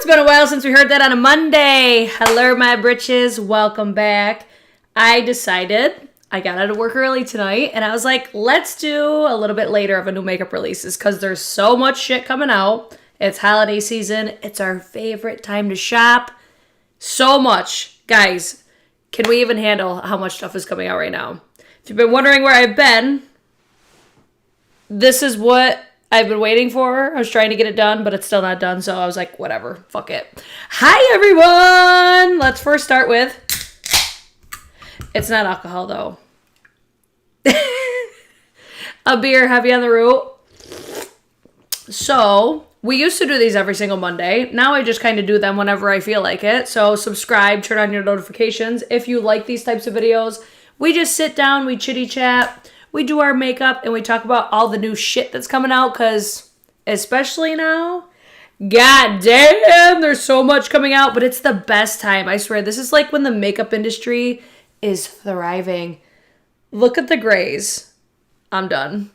been a while since we heard that on a Monday. Hello, my britches. Welcome back. I decided I got out of work early tonight, and I was like, let's do a little bit later of a new makeup releases because there's so much shit coming out. It's holiday season. It's our favorite time to shop. So much. Guys, can we even handle how much stuff is coming out right now? If you've been wondering where I've been, this is what I've been waiting for. I was trying to get it done, but it's still not done, so I was like, whatever, fuck it. Hi, everyone! Let's first start with, it's not alcohol, though. A beer heavy on the root. So, we used to do these every single Monday. Now I just kind of do them whenever I feel like it. So, subscribe, turn on your notifications. If you like these types of videos, we just sit down, we chitty chat. We do our makeup and we talk about all the new shit that's coming out because, especially now, god damn, there's so much coming out, but it's the best time. I swear, this is like when the makeup industry is thriving. Look at the grays. I'm done.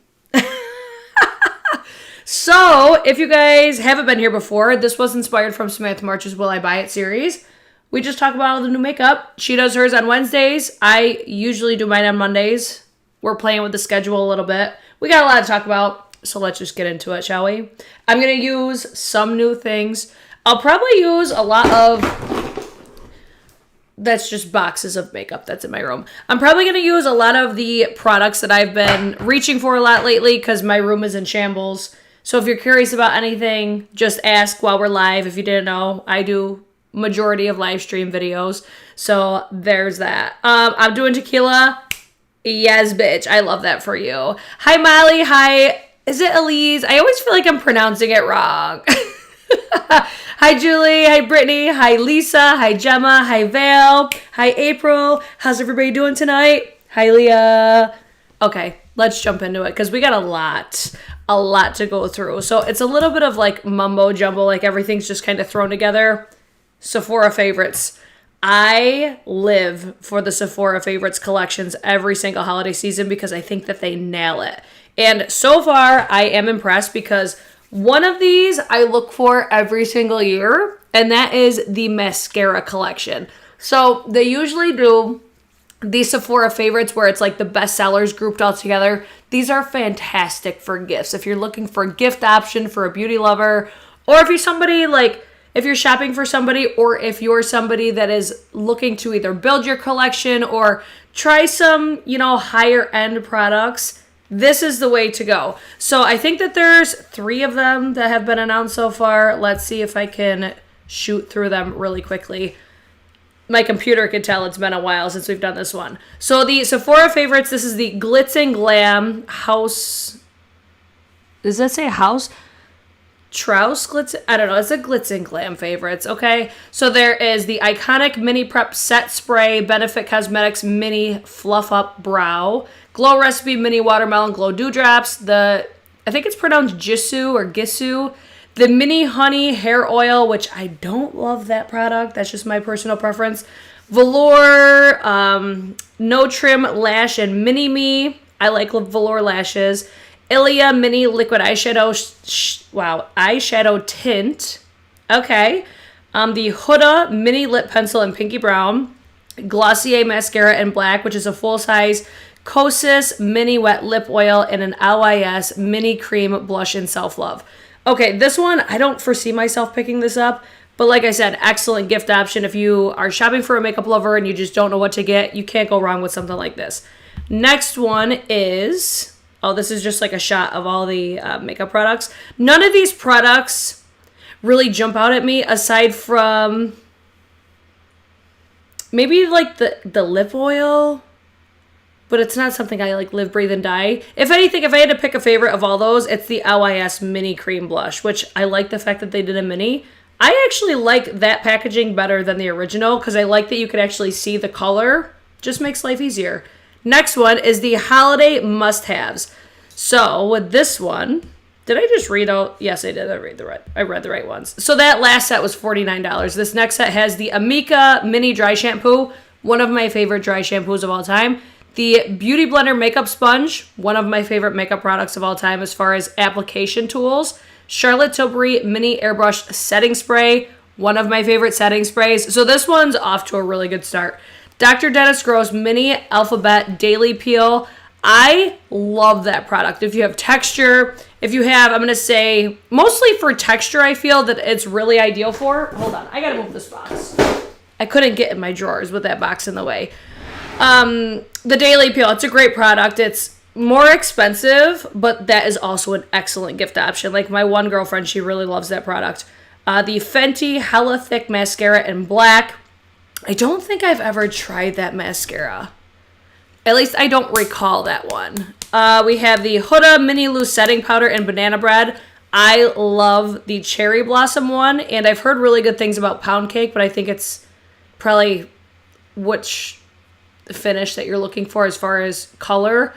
So, if you guys haven't been here before, this was inspired from Samantha March's Will I Buy It series. We just talk about all the new makeup. She does hers on Wednesdays. I usually do mine on Mondays. We're playing with the schedule a little bit. We got a lot to talk about, so let's just get into it, shall we? I'm going to use some new things. I'll probably use a lot of... That's just boxes of makeup that's in my room. I'm probably going to use a lot of the products that I've been reaching for a lot lately because my room is in shambles. So if you're curious about anything, just ask while we're live. If you didn't know, I do majority of live stream videos. So there's that. I'm doing tequila. Yes, bitch. I love that for you. Hi, Molly. Hi. Is it Elise? I always feel like I'm pronouncing it wrong. Hi, Julie. Hi, Brittany. Hi, Lisa. Hi, Gemma. Hi, Val. Hi, April. How's everybody doing tonight? Hi, Leah. Okay, let's jump into it because we got a lot to go through. So it's a little bit of like mumbo jumbo, like everything's just kind of thrown together. Sephora favorites. I live for the Sephora favorites collections every single holiday season because I think that they nail it. And so far, I am impressed because one of these I look for every single year, and that is the mascara collection. So they usually do these Sephora favorites where it's like the best sellers grouped all together. These are fantastic for gifts. If you're looking for a gift option for a beauty lover, or if you're somebody like... If you're shopping for somebody or if you're somebody that is looking to either build your collection or try some, higher end products, this is the way to go. So I think that there's 3 of them that have been announced so far. Let's see if I can shoot through them really quickly. My computer can tell it's been a while since we've done this one. So the Sephora favorites, this is the Glitz and Glam House. Does that say house? Trouse Glitz, I don't know, it's a Glitz and Glam favorites, okay? So there is the iconic Mini Prep Set Spray, Benefit Cosmetics Mini Fluff Up Brow, Glow Recipe Mini Watermelon Glow Dewdrops, I think it's pronounced Jisoo or Gisoo, the Mini Honey Hair Oil, which I don't love that product, that's just my personal preference, Velour, No Trim Lash and Mini Me, I like Velour lashes, Ilia Mini Liquid Eyeshadow, eyeshadow tint. Okay. The Huda Mini Lip Pencil in Pinky Brown. Glossier Mascara in Black, which is a full-size Kosas Mini Wet Lip Oil and an LYS Mini Cream Blush in Self Love. Okay, this one, I don't foresee myself picking this up. But like I said, excellent gift option. If you are shopping for a makeup lover and you just don't know what to get, you can't go wrong with something like this. Next one is... Oh, this is just like a shot of all the makeup products. None of these products really jump out at me aside from maybe like the lip oil, but it's not something I like live, breathe, and die. If anything, if I had to pick a favorite of all those, it's the LYS Mini Cream Blush, which I like the fact that they did a mini. I actually like that packaging better than the original because I like that you could actually see the color. Just makes life easier. Next one is the Holiday Must-Haves. So with this one, did I just read out? Yes, I did. I read the right ones. So that last set was $49. This next set has the Amika Mini Dry Shampoo, one of my favorite dry shampoos of all time. The Beauty Blender Makeup Sponge, one of my favorite makeup products of all time as far as application tools. Charlotte Tilbury Mini Airbrush Setting Spray, one of my favorite setting sprays. So this one's off to a really good start. Dr. Dennis Gross Mini Alphabet Daily Peel. I love that product. If you have texture, if you have, I'm going to say, mostly for texture, I feel that it's really ideal for. Hold on, I got to move this box. I couldn't get in my drawers with that box in the way. The Daily Peel, it's a great product. It's more expensive, but that is also an excellent gift option. Like my one girlfriend, she really loves that product. The Fenty Hella Thick Mascara in black. I don't think I've ever tried that mascara. At least I don't recall that one. We have the Huda Mini Loose Setting Powder in Banana Bread. I love the Cherry Blossom one, and I've heard really good things about Pound Cake, but I think it's probably which finish that you're looking for as far as color.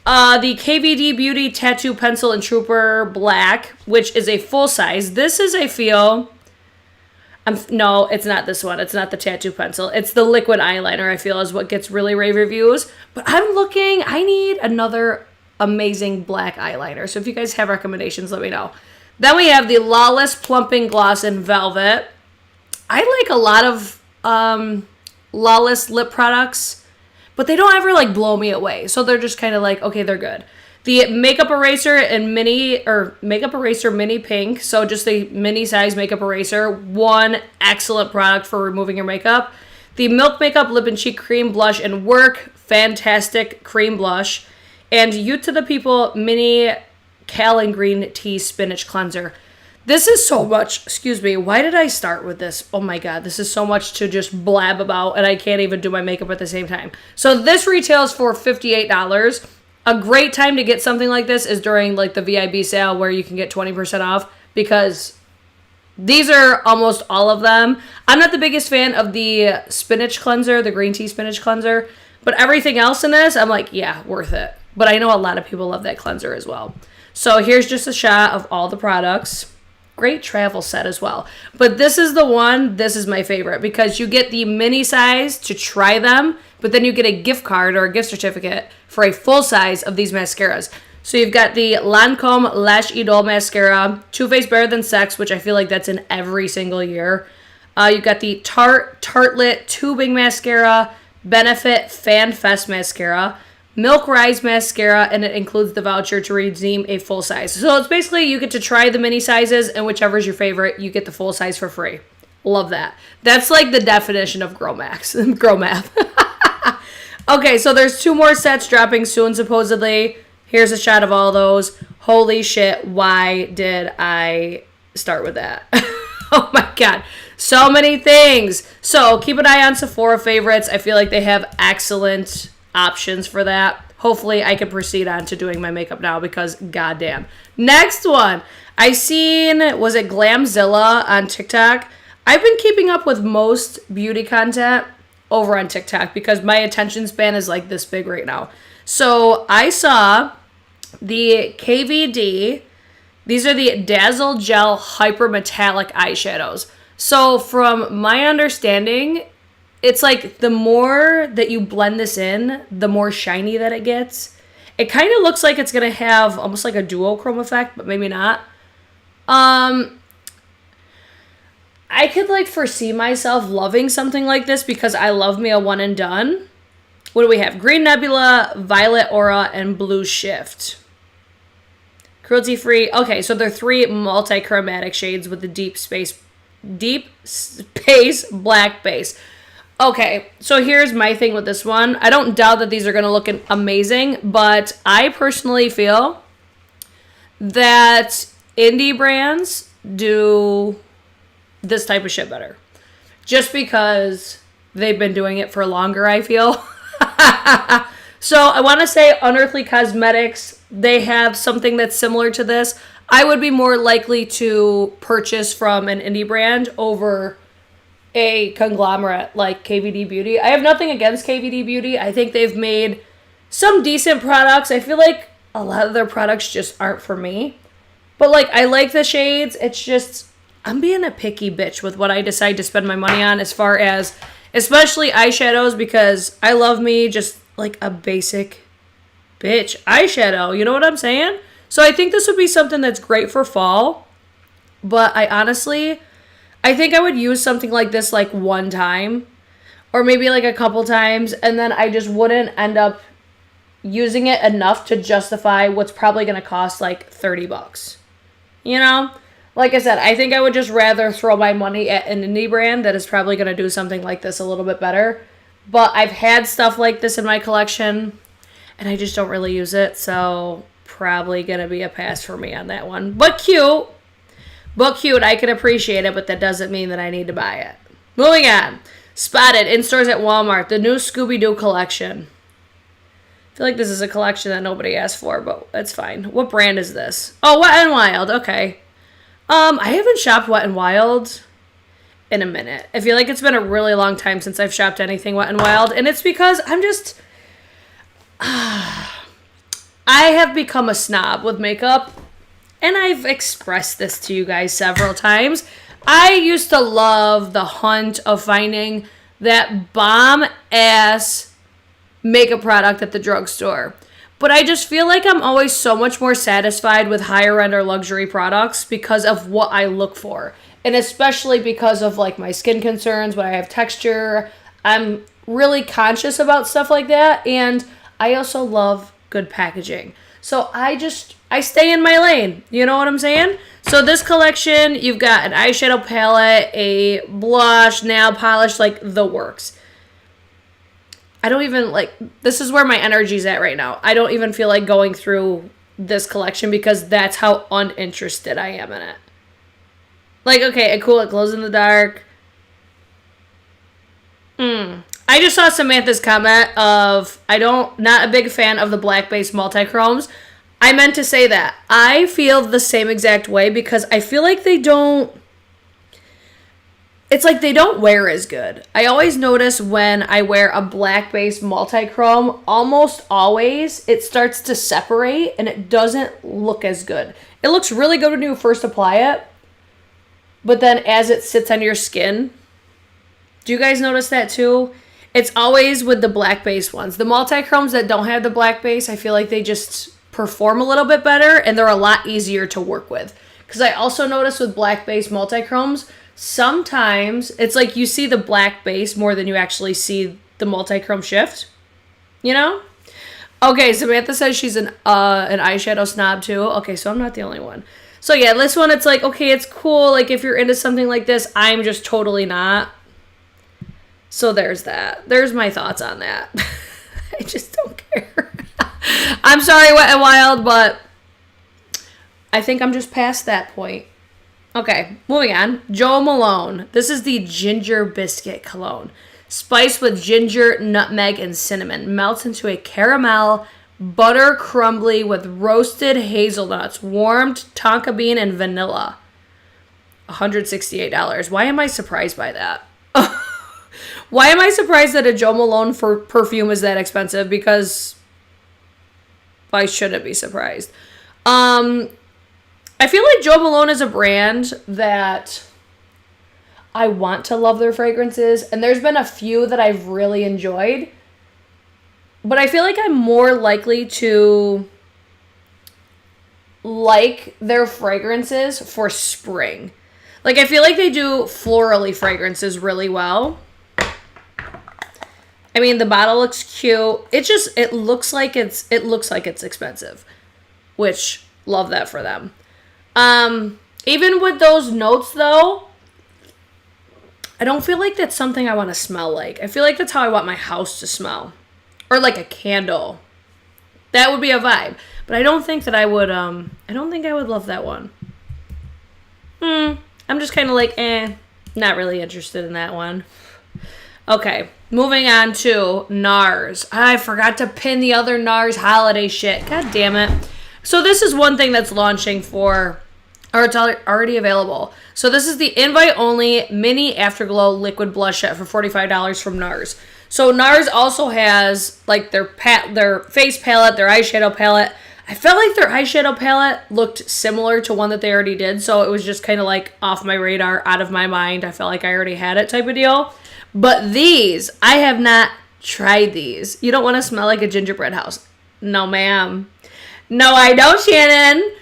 The KVD Beauty Tattoo Pencil in Trooper Black, which is a full size. This is, I feel... no, it's not this one. It's not the tattoo pencil. It's the liquid eyeliner, I feel, is what gets really rave reviews. But I need another amazing black eyeliner. So if you guys have recommendations, let me know. Then we have the Lawless Plumping Gloss in Velvet. I like a lot of Lawless lip products, but they don't ever like blow me away. So they're just kind of like, okay, they're good. The Makeup Eraser in Makeup Eraser Mini Pink. So just a mini size makeup eraser. One excellent product for removing your makeup. The Milk Makeup Lip and Cheek Cream Blush in Work. Fantastic cream blush. And Youth to the People Mini Cal and Green Tea Spinach Cleanser. This is so much, excuse me, why did I start with this? Oh my god, this is so much to just blab about, and I can't even do my makeup at the same time. So this retails for $58. A great time to get something like this is during like the VIB sale where you can get 20% off, because these are almost all of them. I'm not the biggest fan of the spinach cleanser, the green tea spinach cleanser, but everything else in this, I'm like, yeah, worth it. But I know a lot of people love that cleanser as well. So here's just a shot of all the products. Great travel set as well. But this is the one, this is my favorite, because you get the mini size to try them, but then you get a gift card or a gift certificate for a full size of these mascaras. So you've got the Lancome Lash Idol Mascara, Too Faced Better Than Sex, which I feel like that's in every single year. You've got the Tartelette Tubing Mascara, Benefit Fan Fest Mascara, Milk Rise Mascara, and it includes the voucher to redeem a full size. So it's basically you get to try the mini sizes, and whichever is your favorite, you get the full size for free. Love that. That's like the definition of girl math. Okay, so there's 2 more sets dropping soon, supposedly. Here's a shot of all those. Holy shit, why did I start with that? Oh my god. So many things. So keep an eye on Sephora favorites. I feel like they have excellent options for that. Hopefully I can proceed on to doing my makeup now, because goddamn. Next one. I seen, was it Glamzilla on TikTok? I've been keeping up with most beauty content over on TikTok because my attention span is like this big right now. So I saw the KVD. These are the Dazzle Gel Hyper Metallic Eyeshadows. So from my understanding, it's like the more that you blend this in, the more shiny that it gets. It kind of looks like it's going to have almost like a duochrome effect, but maybe not. I could like foresee myself loving something like this because I love me a one and done. What do we have? Green Nebula, Violet Aura, and Blue Shift. Cruelty free. Okay, so they're 3 multi-chromatic shades with the deep space black base. Okay, so here's my thing with this one. I don't doubt that these are going to look amazing, but I personally feel that indie brands do this type of shit better. Just because they've been doing it for longer, I feel. So I want to say Unearthly Cosmetics, they have something that's similar to this. I would be more likely to purchase from an indie brand over a conglomerate like KVD Beauty. I have nothing against KVD Beauty. I think they've made some decent products. I feel like a lot of their products just aren't for me. But like, I like the shades. It's just, I'm being a picky bitch with what I decide to spend my money on as far as, especially eyeshadows, because I love me just like a basic bitch eyeshadow. You know what I'm saying? So I think this would be something that's great for fall. But I honestly, I think I would use something like this like one time or maybe like a couple times, and then I just wouldn't end up using it enough to justify what's probably going to cost like $30. You know? Like I said, I think I would just rather throw my money at an Indi brand that is probably going to do something like this a little bit better. But I've had stuff like this in my collection, and I just don't really use it, so probably going to be a pass for me on that one. But cute. I can appreciate it, but that doesn't mean that I need to buy it. Moving on. Spotted in stores at Walmart. The new Scooby-Doo collection. I feel like this is a collection that nobody asked for, but that's fine. What brand is this? Oh, Wet n Wild. Okay. I haven't shopped Wet n Wild in a minute. I feel like it's been a really long time since I've shopped anything Wet n Wild, and it's because I'm just... I have become a snob with makeup, and I've expressed this to you guys several times. I used to love the hunt of finding that bomb-ass makeup product at the drugstore. But I just feel like I'm always so much more satisfied with higher-end or luxury products because of what I look for. And especially because of, like, my skin concerns, when I have texture. I'm really conscious about stuff like that. And I also love good packaging. So I stay in my lane. You know what I'm saying? So this collection, you've got an eyeshadow palette, a blush, nail polish, like the works. I don't even, like, this is where my energy's at right now. I don't even feel like going through this collection because that's how uninterested I am in it. Like, okay, cool, it glows in the dark. I just saw Samantha's comment of, not a big fan of the black-based multi-chromes. I meant to say that. I feel the same exact way because I feel like they don't wear as good. I always notice when I wear a black-based multi-chrome, almost always it starts to separate and it doesn't look as good. It looks really good when you first apply it, but then as it sits on your skin, do you guys notice that too? It's always with the black-based ones. The multi-chromes that don't have the black base, I feel like they just perform a little bit better and they're a lot easier to work with. Because I also notice with black-based multi-chromes, sometimes it's like you see the black base more than you actually see the multi-chrome shift. You know? Okay, Samantha says she's an eyeshadow snob too. Okay, so I'm not the only one. So yeah, this one, it's like, okay, it's cool. Like if you're into something like this, I'm just totally not. So there's that. There's my thoughts on that. I just don't care. I'm sorry, Wet n Wild, but I think I'm just past that point. Okay, moving on. Jo Malone. This is the Ginger Biscuit Cologne. Spiced with ginger, nutmeg, and cinnamon. Melts into a caramel, butter crumbly with roasted hazelnuts, warmed tonka bean, and vanilla. $168. Why am I surprised by that? Why am I surprised that a Jo Malone perfume is that expensive? Because I shouldn't be surprised. I feel like Jo Malone is a brand that I want to love their fragrances. And there's been a few that I've really enjoyed. But I feel like I'm more likely to like their fragrances for spring. Like, I feel like they do florally fragrances really well. I mean, the bottle looks cute. It looks like it's expensive, which love that for them. Even with those notes though, I don't feel like that's something I want to smell like. I feel like that's how I want my house to smell, or like a candle. That would be a vibe, but I don't think that I would. I don't think I would love that one. I'm just kind of like, not really interested in that one. Okay, moving on to Nars. I forgot to pin the other Nars holiday shit. God damn it. So this is one thing that's launching or it's already available. So this is the invite-only mini Afterglow liquid blush set for $45 from Nars. So Nars also has like their face palette, their eyeshadow palette. I felt like their eyeshadow palette looked similar to one that they already did, so it was just kind of like off my radar, out of my mind. I felt like I already had it type of deal. But these, I have not tried these. You don't want to smell like a gingerbread house. No, ma'am. No, I don't, Shannon.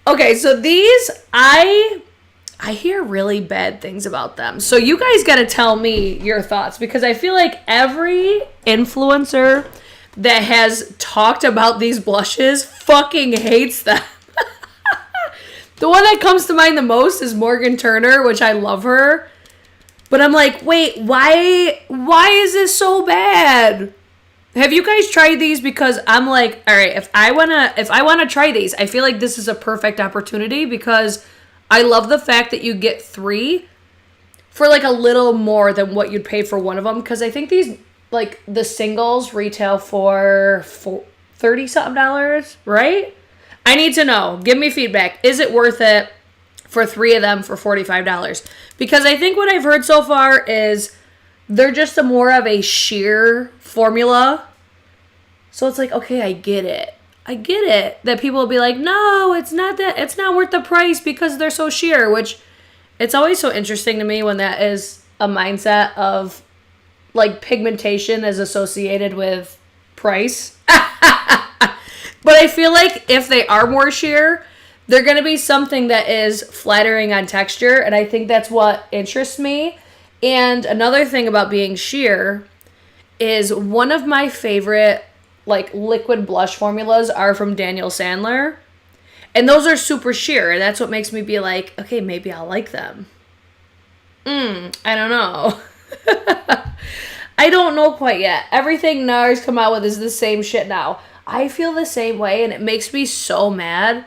Okay, so these, I I hear really bad things about them. So you guys got to tell me your thoughts, because I feel like every influencer that has talked about these blushes fucking hates them. The one that comes to mind the most is Morgan Turner, which I love her. But I'm like, wait, why is this so bad? Have you guys tried these? Because I'm like, all right, if I wanna try these, I feel like this is a perfect opportunity, because I love the fact that you get 3 for like a little more than what you'd pay for one of them. Because I think these, like, the singles retail for $30-something, right? I need to know. Give me feedback. Is it worth it for 3 of them for $45? Because I think what I've heard so far is they're just more of a sheer formula. So it's like, okay, I get it. That people will be like, no, it's not worth the price because they're so sheer, which it's always so interesting to me when that is a mindset of, like, pigmentation is associated with price. But I feel like if they are more sheer, they're going to be something that is flattering on texture, and I think that's what interests me. And another thing about being sheer is one of my favorite, like, liquid blush formulas are from Daniel Sandler. And those are super sheer, and that's what makes me be like, okay, maybe I'll like them. I don't know. I don't know quite yet. Everything NARS come out with is the same shit now. I feel the same way, and it makes me so mad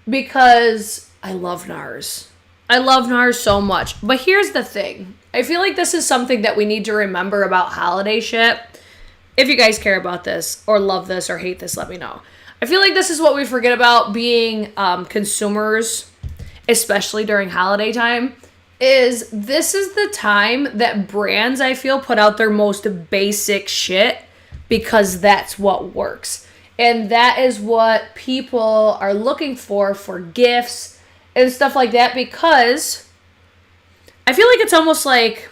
because I love NARS. I love NARS so much. But here's the thing. I feel like this is something that we need to remember about holiday shit. If you guys care about this or love this or hate this, let me know. I feel like this is what we forget about being consumers, especially during holiday time, is this is the time that brands, I feel, put out their most basic shit because that's what works. And that is what people are looking for gifts and stuff like that, because I feel like it's almost like,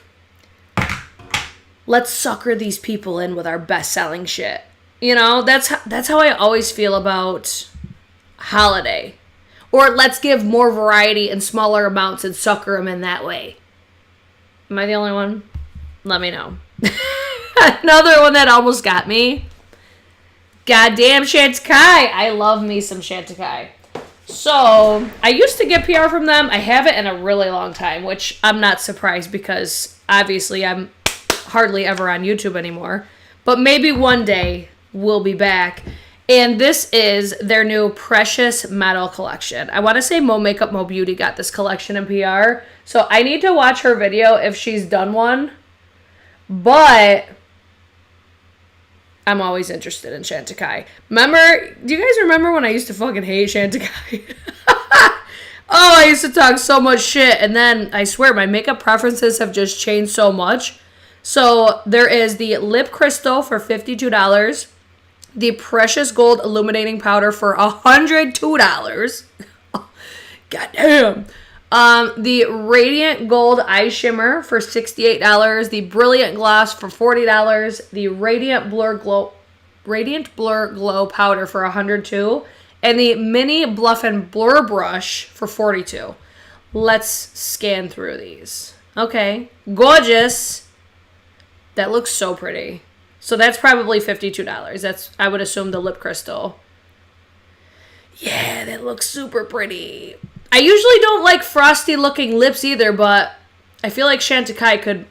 let's sucker these people in with our best-selling shit. You know, that's how I always feel about holiday. Or let's give more variety in smaller amounts and sucker them in that way. Am I the only one? Let me know. Another one that almost got me. Goddamn Chantecaille. I love me some Chantecaille. So, I used to get PR from them. I haven't in a really long time, which I'm not surprised because obviously I'm hardly ever on YouTube anymore. But maybe one day we'll be back. And this is their new Precious Metal collection. I want to say Mo Makeup, Mo Beauty got this collection in PR. So I need to watch her video if she's done one. But I'm always interested in Chantecaille. Do you guys remember when I used to fucking hate Chantecaille? Oh, I used to talk so much shit. And then, I swear, my makeup preferences have just changed so much. So there is the Lip Crystal for $52. The Precious Gold Illuminating Powder for $102. Goddamn. The Radiant Gold Eye Shimmer for $68. The Brilliant Gloss for $40. The Radiant Blur Glow Powder for $102. And the Mini Bluff and Blur Brush for $42. Let's scan through these. Okay. Gorgeous. That looks so pretty. So that's probably $52. That's, I would assume, the Lip Crystal. Yeah, that looks super pretty. I usually don't like frosty looking lips either, but I feel like Chantecaille could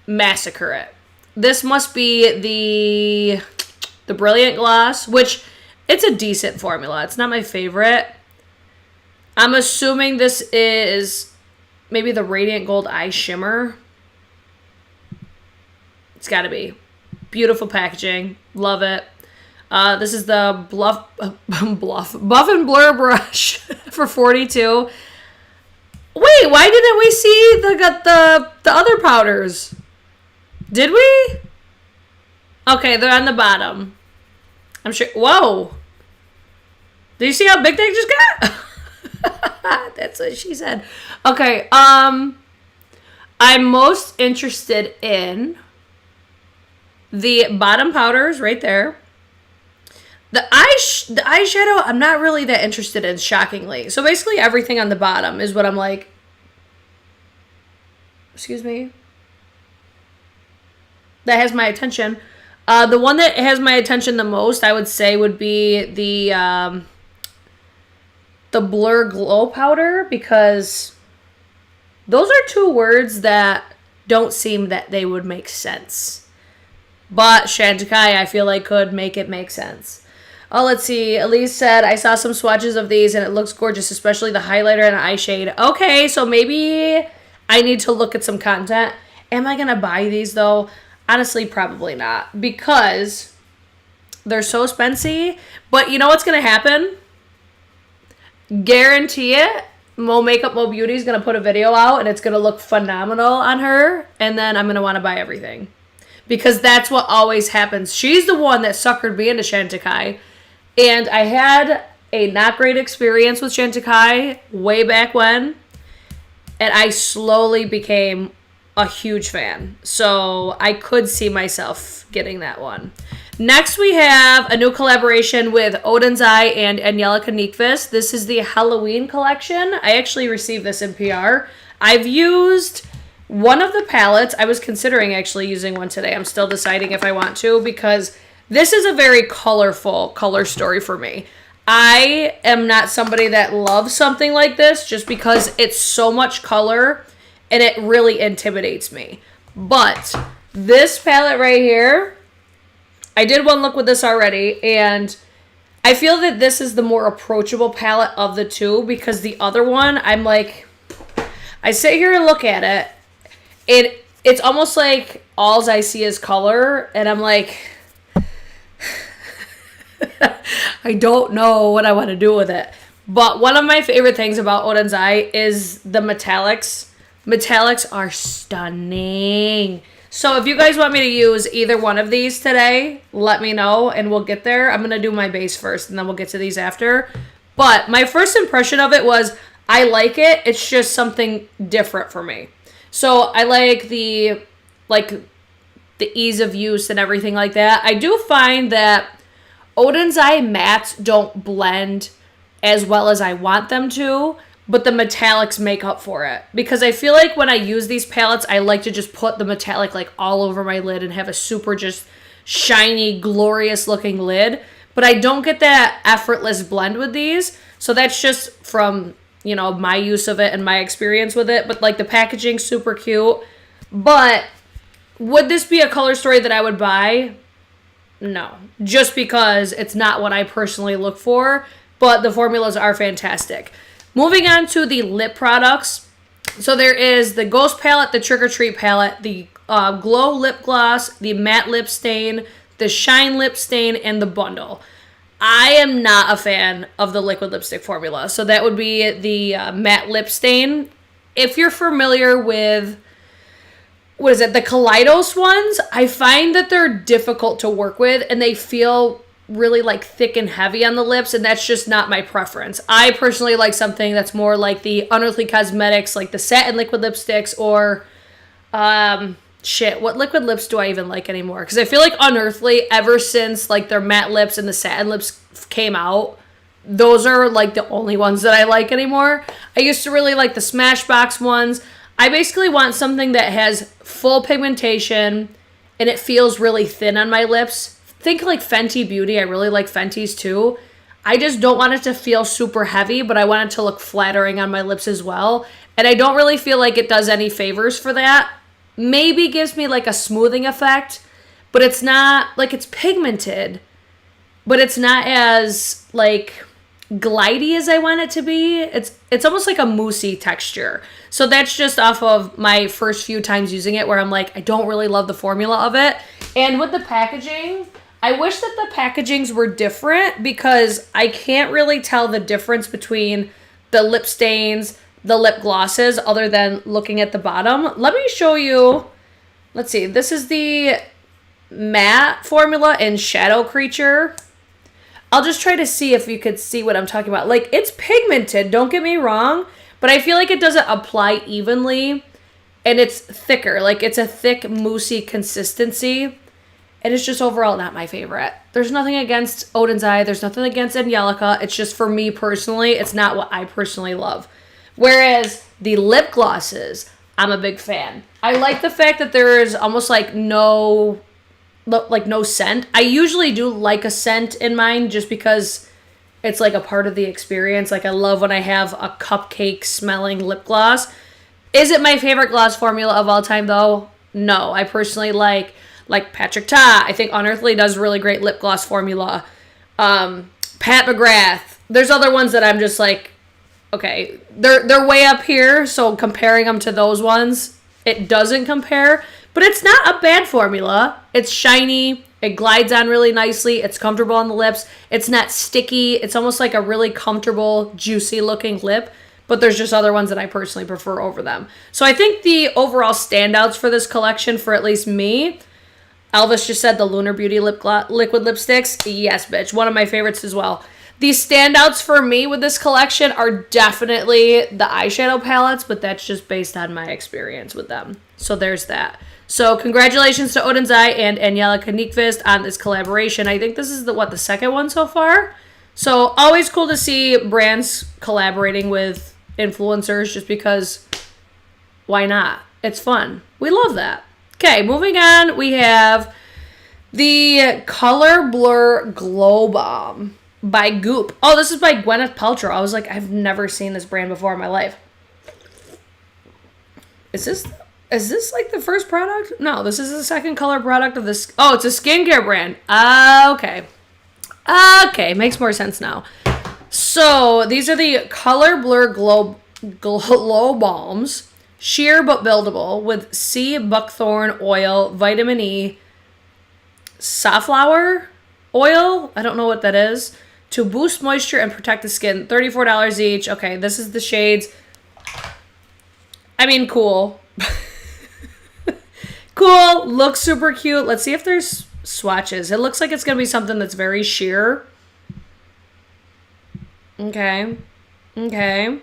massacre it. This must be the Brilliant Gloss, which it's a decent formula. It's not my favorite. I'm assuming this is maybe the Radiant Gold Eye Shimmer. It's got to be. Beautiful packaging. Love it. This is the Buff and Blur Brush for $42. Wait, why didn't we see the other powders? Did we? Okay, they're on the bottom. I'm sure. Whoa. Do you see how big they just got? That's what she said. Okay. I'm most interested in the bottom powders right there. The eyeshadow, I'm not really that interested in, shockingly. So basically everything on the bottom is what I'm like, excuse me, that has my attention. The one that has my attention the most, I would say, would be the Blur Glow Powder, because those are two words that don't seem that they would make sense. But Chantecaille, I feel like, could make it make sense. Oh, let's see. Elise said, I saw some swatches of these and it looks gorgeous, especially the highlighter and eye shade. Okay, so maybe I need to look at some content. Am I going to buy these, though? Honestly, probably not, because they're so expensive. But you know what's going to happen? Guarantee it. Mo Makeup, Mo Beauty is going to put a video out and it's going to look phenomenal on her. And then I'm going to want to buy everything. Because that's what always happens. She's the one that suckered me into Chantecaille. And I had a not great experience with Chantecaille way back when. And I slowly became a huge fan. So I could see myself getting that one. Next, we have a new collaboration with Oden's Eye and Angelica Nyqvist. This is the Halloween collection. I actually received this in PR. I've used one of the palettes. I was considering actually using one today. I'm still deciding if I want to, because this is a very colorful color story for me. I am not somebody that loves something like this just because it's so much color and it really intimidates me. But this palette right here, I did one look with this already, and I feel that this is the more approachable palette of the two, because the other one, I'm like, I sit here and look at it, it's almost like all I see is color, and I'm like, I don't know what I want to do with it. But one of my favorite things about Oden's Eye is the metallics. Metallics are stunning. So if you guys want me to use either one of these today, let me know and we'll get there. I'm going to do my base first and then we'll get to these after. But my first impression of it was, I like it. It's just something different for me. So I like the ease of use and everything like that. I do find that Oden's Eye mattes don't blend as well as I want them to, but the metallics make up for it. Because I feel like when I use these palettes, I like to just put the metallic like all over my lid and have a super just shiny, glorious looking lid. But I don't get that effortless blend with these. So that's just from, you know, my use of it and my experience with it. But like the packaging's super cute. But would this be a color story that I would buy? No. Just because it's not what I personally look for. But the formulas are fantastic. Moving on to the lip products. So there is the Ghost palette, the Trick or Treat palette, the Glow lip gloss, the matte lip stain, the Shine lip stain, and the bundle. I am not a fan of the liquid lipstick formula. So that would be the matte lip stain. If you're familiar with, what is it, the Kaleidos ones, I find that they're difficult to work with and they feel really like thick and heavy on the lips, and that's just not my preference. I personally like something that's more like the Unearthly Cosmetics, like the satin liquid lipsticks, or what liquid lips do I even like anymore? Because I feel like Unearthly, ever since like their matte lips and the satin lips came out, those are like the only ones that I like anymore. I used to really like the Smashbox ones. I basically want something that has full pigmentation and it feels really thin on my lips. Think like Fenty Beauty. I really like Fenty's too. I just don't want it to feel super heavy, but I want it to look flattering on my lips as well. And I don't really feel like it does any favors for that. Maybe gives me like a smoothing effect, but it's not, like, it's pigmented, but it's not as like glidey as I want it to be. It's almost like a moussey texture. So that's just off of my first few times using it, where I'm like, I don't really love the formula of it. And with the packaging, I wish that the packagings were different, because I can't really tell the difference between the lip stains, the lip glosses, other than looking at the bottom. Let me show you. Let's see. This is the matte formula in Shadow Creature. I'll just try to see if you could see what I'm talking about. Like, it's pigmented, don't get me wrong, but I feel like it doesn't apply evenly, and it's thicker. Like, it's a thick, moussey consistency. And it's just overall not my favorite. There's nothing against Oden's Eye. There's nothing against Angelica. It's just, for me personally, it's not what I personally love. Whereas the lip glosses, I'm a big fan. I like the fact that there is almost like no scent. I usually do like a scent in mine just because it's like a part of the experience. Like I love when I have a cupcake smelling lip gloss. Is it my favorite gloss formula of all time though? No. I personally like Patrick Ta. I think Unearthly does really great lip gloss formula. Pat McGrath. There's other ones that I'm just like, okay, they're way up here, so comparing them to those ones, it doesn't compare. But it's not a bad formula. It's shiny. It glides on really nicely. It's comfortable on the lips. It's not sticky. It's almost like a really comfortable, juicy looking lip. But there's just other ones that I personally prefer over them. So I think the overall standouts for this collection, for at least me, Elvis just said the Lunar Beauty liquid lipsticks. Yes, bitch. One of my favorites as well. The standouts for me with this collection are definitely the eyeshadow palettes, but that's just based on my experience with them. So there's that. So congratulations to Oden's Eye and Angelica Nyqvist on this collaboration. I think this is the second one so far. So always cool to see brands collaborating with influencers just because why not? It's fun. We love that. Okay, moving on, we have the Color Blur Glow Balm by Goop. Oh, this is by Gwyneth Paltrow. I was like, I've never seen this brand before in my life. Is this like the first product? No, this is the second color product of this. Oh, it's a skincare brand. Okay. Okay, makes more sense now. So, these are the Color Blur Glow Balms. Sheer but buildable with sea buckthorn oil, vitamin E, safflower oil, I don't know what that is, to boost moisture and protect the skin. $34 each. Okay, this is the shades. I mean, cool. Cool. Looks super cute. Let's see if there's swatches. It looks like it's going to be something that's very sheer. Okay. Okay.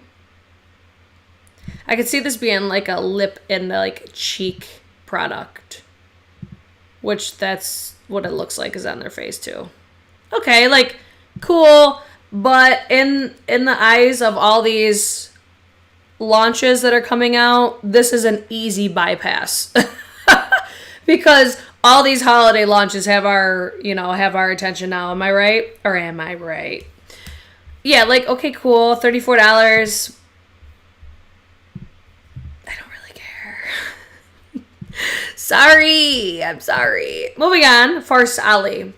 I could see this being like a lip and like cheek product, which that's what it looks like is on their face too. Okay, like cool, but in the eyes of all these launches that are coming out, this is an easy bypass because all these holiday launches have our attention now. Am I right? Or am I right? Yeah, like okay, cool, $34. Sorry. I'm sorry. Moving on. Farsali.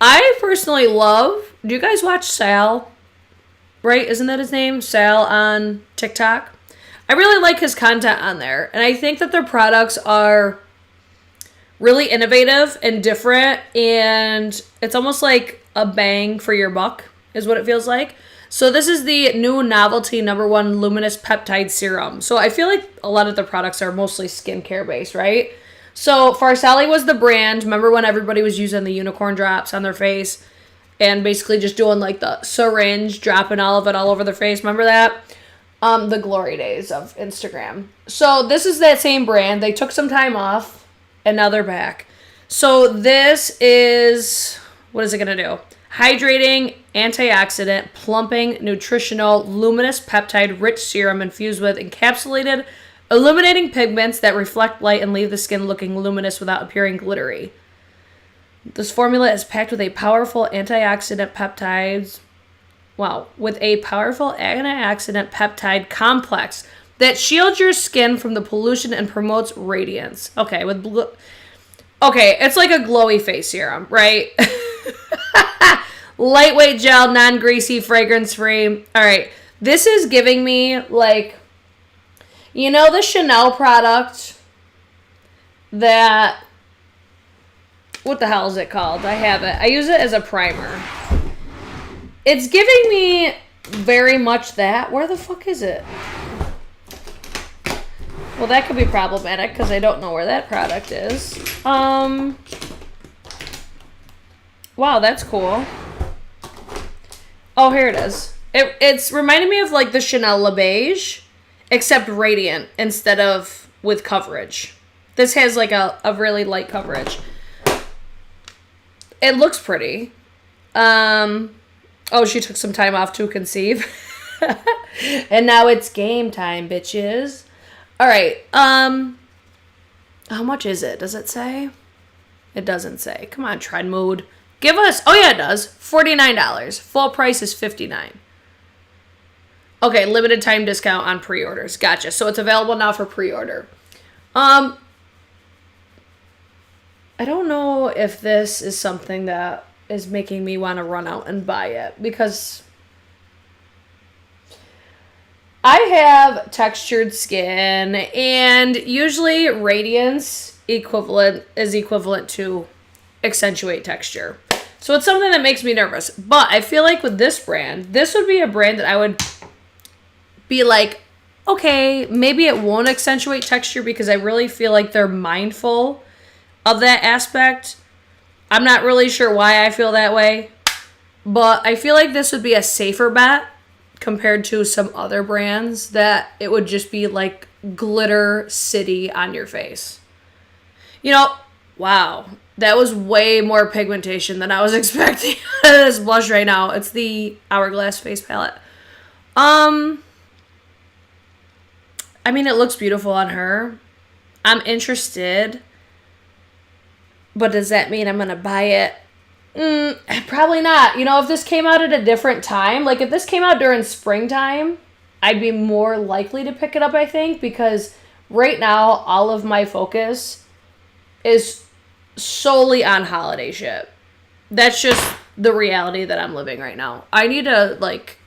I personally love... Do you guys watch Sal? Right? Isn't that his name? Sal on TikTok? I really like his content on there. And I think that their products are really innovative and different. And it's almost like a bang for your buck is what it feels like. So this is the new novelty #1 luminous peptide serum. So I feel like a lot of the products are mostly skincare based, right? So Farsali was the brand. Remember when everybody was using the unicorn drops on their face and basically just doing like the syringe, dropping all of it all over their face? Remember that? The glory days of Instagram. So this is that same brand. They took some time off and now they're back. So this is, what is it going to do? Hydrating, antioxidant, plumping, nutritional, luminous peptide rich serum infused with encapsulated, illuminating pigments that reflect light and leave the skin looking luminous without appearing glittery. This formula is packed with a powerful antioxidant peptides. Wow, with a powerful antioxidant peptide complex that shields your skin from the pollution and promotes radiance. Okay, it's like a glowy face serum, right? Lightweight gel, non-greasy, fragrance-free. All right. This is giving me, like, you know the Chanel product that, what the hell is it called? I have it. I use it as a primer. It's giving me very much that. Where the fuck is it? Well, that could be problematic because I don't know where that product is. Wow, that's cool. Oh, here it is. It's reminding me of like the Chanel Le Beige, except radiant instead of with coverage. This has like a really light coverage. It looks pretty. Oh, she took some time off to conceive. And now it's game time, bitches. All right. How much is it? Does it say? It doesn't say. Come on, Trend Mood. Give us, oh yeah, it does. $49. Full price is $59. Okay, limited time discount on pre-orders. Gotcha. So it's available now for pre-order. I don't know if this is something that is making me want to run out and buy it, because I have textured skin, and usually radiance is equivalent to accentuate texture. So it's something that makes me nervous. But I feel like with this brand, this would be a brand that I would be like, okay, maybe it won't accentuate texture, because I really feel like they're mindful of that aspect. I'm not really sure why I feel that way, but I feel like this would be a safer bet compared to some other brands that it would just be like glitter city on your face. You know, wow, that was way more pigmentation than I was expecting out of this blush right now. It's the Hourglass Face Palette. I mean, it looks beautiful on her. I'm interested. But does that mean I'm going to buy it? Probably not. You know, if this came out at a different time, like if this came out during springtime, I'd be more likely to pick it up, I think, because right now, all of my focus is solely on holiday shit. That's just the reality that I'm living right now. I need to, like,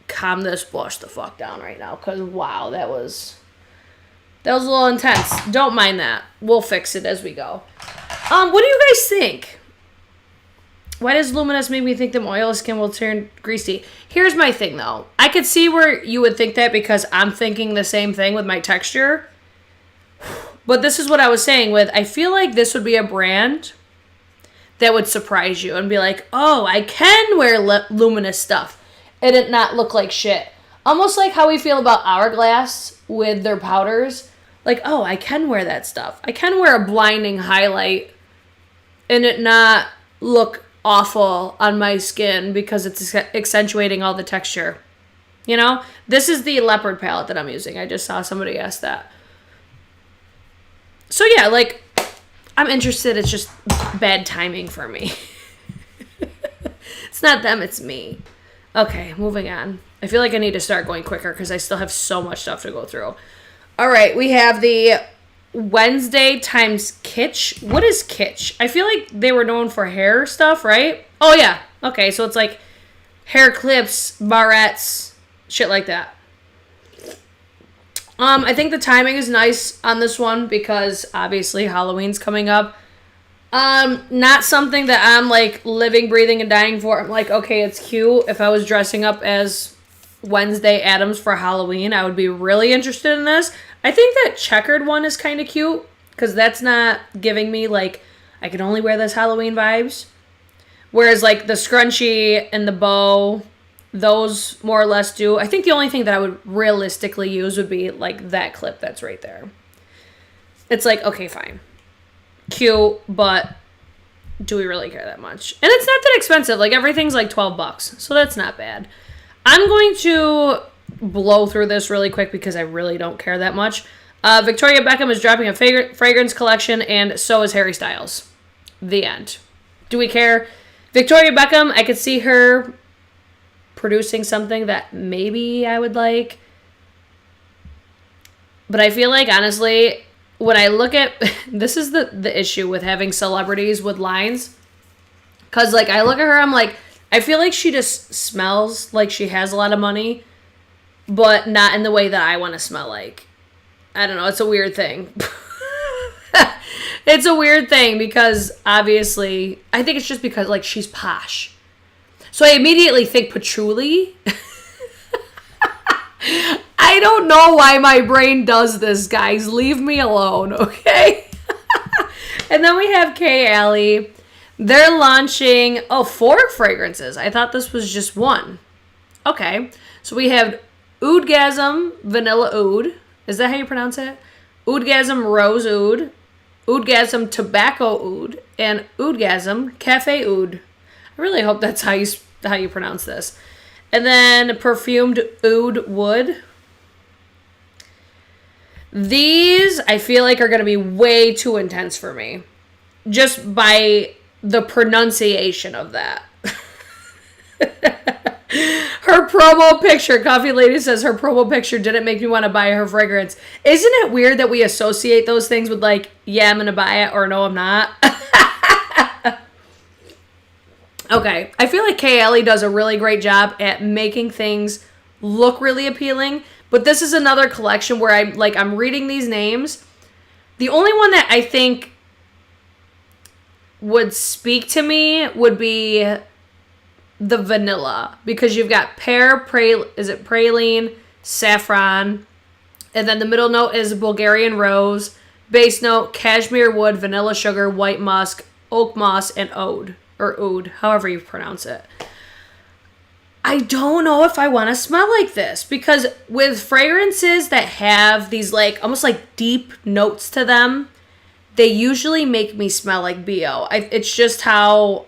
calm this blush the fuck down right now, because, wow, that was a little intense. Don't mind that. We'll fix it as we go. What do you guys think? Why does Luminous make me think that my oily skin will turn greasy? Here's my thing, though. I could see where you would think that, because I'm thinking the same thing with my texture. But this is what I was saying with, I feel like this would be a brand that would surprise you and be like, oh, I can wear Luminous stuff and it not look like shit. Almost like how we feel about Hourglass with their powders. Like, oh, I can wear that stuff. I can wear a blinding highlight and it not look awful on my skin because it's accentuating all the texture. You know? This is the leopard palette that I'm using. I just saw somebody ask that. So yeah, like, I'm interested. It's just bad timing for me. It's not them, it's me. Okay, moving on. I feel like I need to start going quicker because I still have so much stuff to go through. All right, we have the Wednesday times Kitsch. What is Kitsch? I feel like they were known for hair stuff, right? Oh, yeah. Okay, so it's like hair clips, barrettes, shit like that. I think the timing is nice on this one because obviously Halloween's coming up. Not something that I'm like living, breathing, and dying for. I'm like, okay, it's cute. If I was dressing up as Wednesday Addams for Halloween, I would be really interested in this. I think that checkered one is kind of cute because that's not giving me like, I can only wear this Halloween vibes. Whereas like the scrunchie and the bow, those more or less do. I think the only thing that I would realistically use would be like that clip that's right there. It's like, okay, fine. Cute, but do we really care that much? And it's not that expensive. Like everything's like $12, so that's not bad. I'm going to blow through this really quick because I really don't care that much. Victoria Beckham is dropping a fragrance collection, and so is Harry Styles. The end. Do we care? Victoria Beckham, I could see her producing something that maybe I would like. But I feel like, honestly, when I look at... This is the issue with having celebrities with lines. Because, like, I look at her, I'm like, I feel like she just smells like she has a lot of money, but not in the way that I want to smell like. I don't know. It's a weird thing. It's a weird thing because, obviously, I think it's just because, like, she's posh. So I immediately think patchouli. I don't know why my brain does this, guys. Leave me alone, okay? And then we have K. Alley. They're launching, 4 fragrances. I thought this was just one. Okay. So we have Oudgasm Vanilla Oud. Is that how you pronounce it? Oudgasm Rose Oud. Oudgasm Tobacco Oud. And Oudgasm Cafe Oud. I really hope that's how you pronounce this. And then Perfumed Oud Wood. These, I feel like, are going to be way too intense for me. Just by the pronunciation of that. Her promo picture, Coffee Lady says her promo picture didn't make me want to buy her fragrance. Isn't it weird that we associate those things with like, yeah, I'm going to buy it, or no, I'm not? Okay, I feel like KLE does a really great job at making things look really appealing, but this is another collection where I'm reading these names. The only one that I think would speak to me would be the vanilla, because you've got pear, praline, saffron, and then the middle note is Bulgarian rose, base note cashmere wood, vanilla sugar, white musk, oak moss, and oud, however you pronounce it. I don't know if I want to smell like this, because with fragrances that have these like almost like deep notes to them, they usually make me smell like BO. It's just how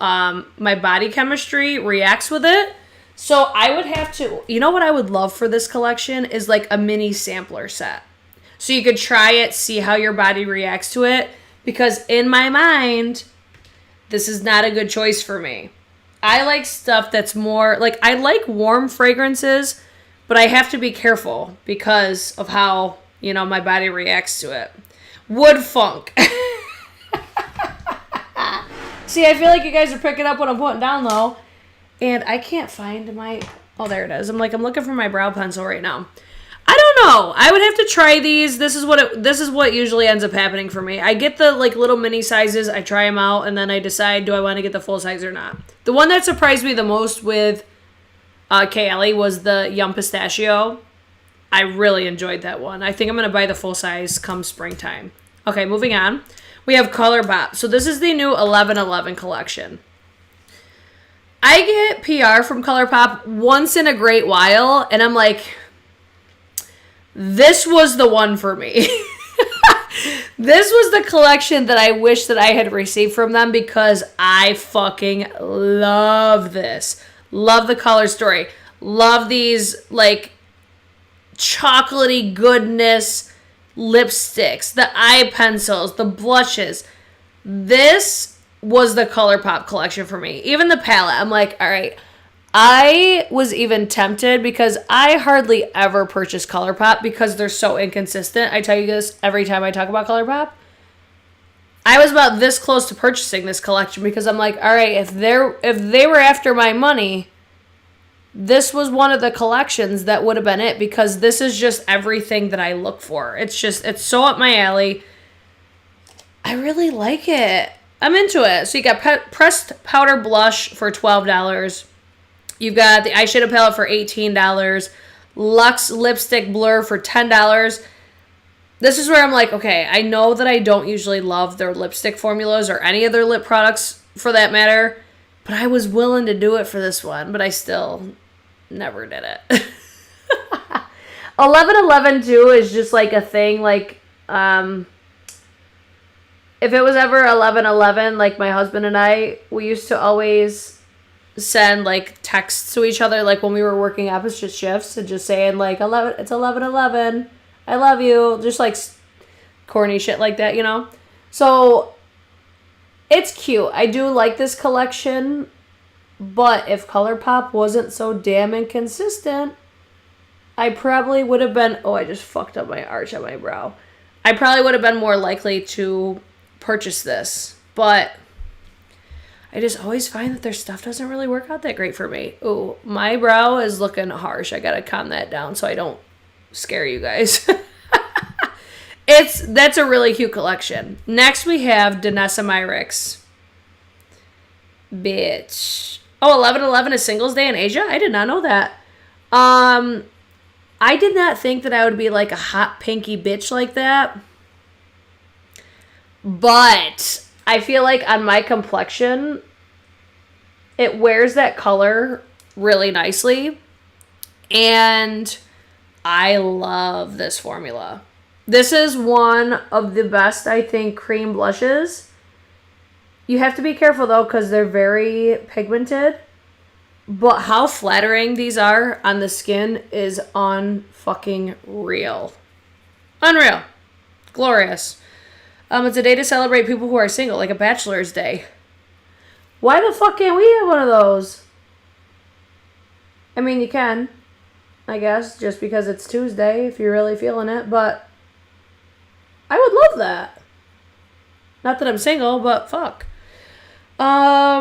my body chemistry reacts with it. So I would have to, you know what I would love for this collection is like a mini sampler set. So you could try it, see how your body reacts to it. Because in my mind, this is not a good choice for me. I like stuff that's more, like I like warm fragrances, but I have to be careful because of how, my body reacts to it. Wood funk. See, I feel like you guys are picking up what I'm putting down though. And I can't find my, oh, there it is. I'm looking for my brow pencil right now. I don't know. I would have to try these. This is what usually ends up happening for me. I get the like little mini sizes. I try them out and then I decide, do I want to get the full size or not? The one that surprised me the most with KLE was the Yum Pistachio. I really enjoyed that one. I think I'm going to buy the full size come springtime. Okay, moving on. We have ColourPop. So this is the new 11/11 collection. I get PR from ColourPop once in a great while, and I'm like, this was the one for me. This was the collection that I wish that I had received from them because I fucking love this. Love the color story. Love these, like, chocolatey goodness lipsticks, the eye pencils, the blushes. This was the ColourPop collection for me. Even the palette, I'm like, all right. I was even tempted because I hardly ever purchase ColourPop because they're so inconsistent. I tell you this every time I talk about ColourPop. I was about this close to purchasing this collection because I'm like, all right, if they were after my money, this was one of the collections that would have been it because this is just everything that I look for. It's so up my alley. I really like it. I'm into it. So you got pressed powder blush for $12. You've got the eyeshadow palette for $18. Luxe lipstick blur for $10. This is where I'm like, okay, I know that I don't usually love their lipstick formulas or any of their lip products for that matter, but I was willing to do it for this one, but I still never did it. 11/11 too is just like a thing, like, if it was ever 11/11, like my husband and I, we used to always send like texts to each other, like when we were working opposite shifts, and just saying like, it's 11/11, I love you, just like corny shit like that, So it's cute. I do like this collection, but if ColourPop wasn't so damn inconsistent, I probably would have been, I just fucked up my arch on my brow. I probably would have been more likely to purchase this, but I just always find that their stuff doesn't really work out that great for me. Ooh, my brow is looking harsh. I gotta calm that down so I don't scare you guys. That's a really cute collection. Next we have Danessa Myricks. Bitch. 11/11 is Singles Day in Asia? I did not know that. I did not think that I would be like a hot pinky bitch like that. But I feel like on my complexion, it wears that color really nicely. And I love this formula. This is one of the best, I think, cream blushes. You have to be careful, though, because they're very pigmented. But how flattering these are on the skin is unfucking real. Unreal. Glorious. It's a day to celebrate people who are single, like a bachelor's day. Why the fuck can't we have one of those? I mean, you can, I guess, just because it's Tuesday, if you're really feeling it, but I would love that. Not that I'm single, but fuck. I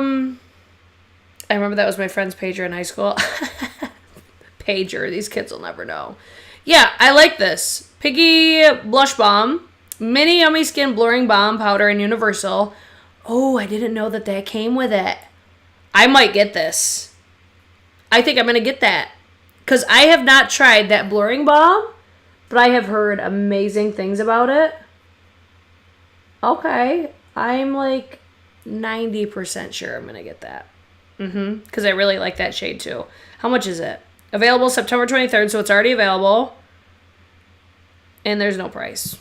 remember that was my friend's pager in high school. Pager, these kids will never know. Yeah, I like this. Piggy Blush Balm, Mini Yummy Skin Blurring Balm Powder in Universal. Oh, I didn't know that that came with it. I might get this. I think I'm going to get that. Because I have not tried that blurring balm, but I have heard amazing things about it. Okay. I'm like 90% sure I'm going to get that. Because I really like that shade too. How much is it? Available September 23rd, so it's already available. And there's no price.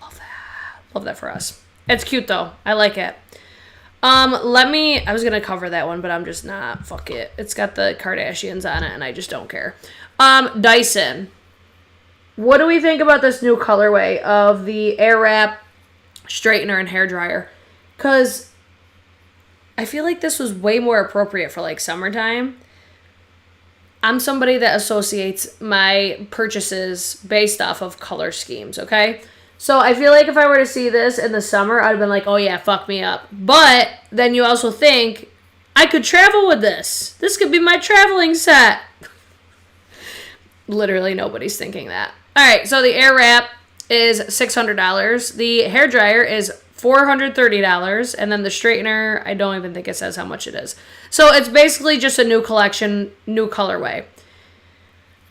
Love that. Love that for us. It's cute though. I like it. I was gonna cover that one, but I'm just not. Fuck it. It's got the Kardashians on it, and I just don't care. Dyson. What do we think about this new colorway of the Airwrap straightener and hair dryer? Because I feel like this was way more appropriate for like summertime. I'm somebody that associates my purchases based off of color schemes, okay? So I feel like if I were to see this in the summer, I'd have been like, oh yeah, fuck me up. But then you also think, I could travel with this. This could be my traveling set. Literally nobody's thinking that. All right, so the Airwrap is $600. The hairdryer is $430. And then the straightener, I don't even think it says how much it is. So it's basically just a new collection, new colorway.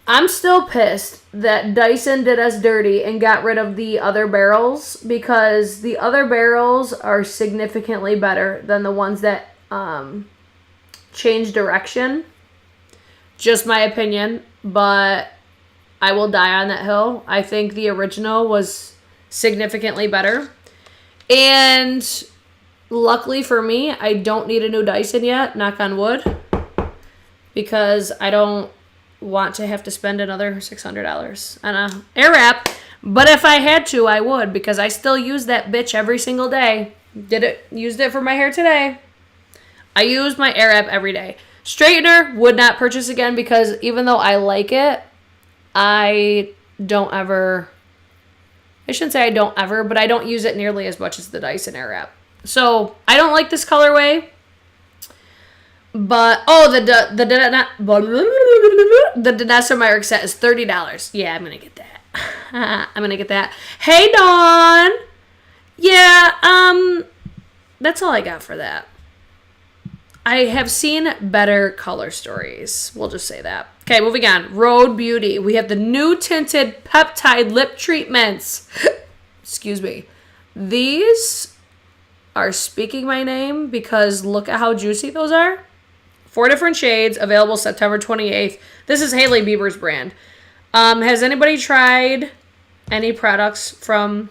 I'm still pissed that Dyson did us dirty and got rid of the other barrels, because the other barrels are significantly better than the ones that change direction. Just my opinion, but I will die on that hill. I think the original was significantly better. And luckily for me, I don't need a new Dyson yet, knock on wood, because I don't want to have to spend another $600 on a Airwrap. But if I had to, I would, because I still use that bitch every single day. Used it for my hair today. I use my Airwrap every day. Straightener, would not purchase again, because even though I like it, I shouldn't say I don't ever, but I don't use it nearly as much as the Dyson Airwrap. So I don't like this colorway. But, the Danessa Myricks set is $30. Yeah, I'm going to get that. I'm going to get that. Hey, Dawn. Yeah, that's all I got for that. I have seen better color stories. We'll just say that. Okay, moving on. Rhode Beauty. We have the new tinted peptide lip treatments. Excuse me. These are speaking my name, because look at how juicy those are. 4 different shades, available September 28th. This is Hailey Bieber's brand. Has anybody tried any products from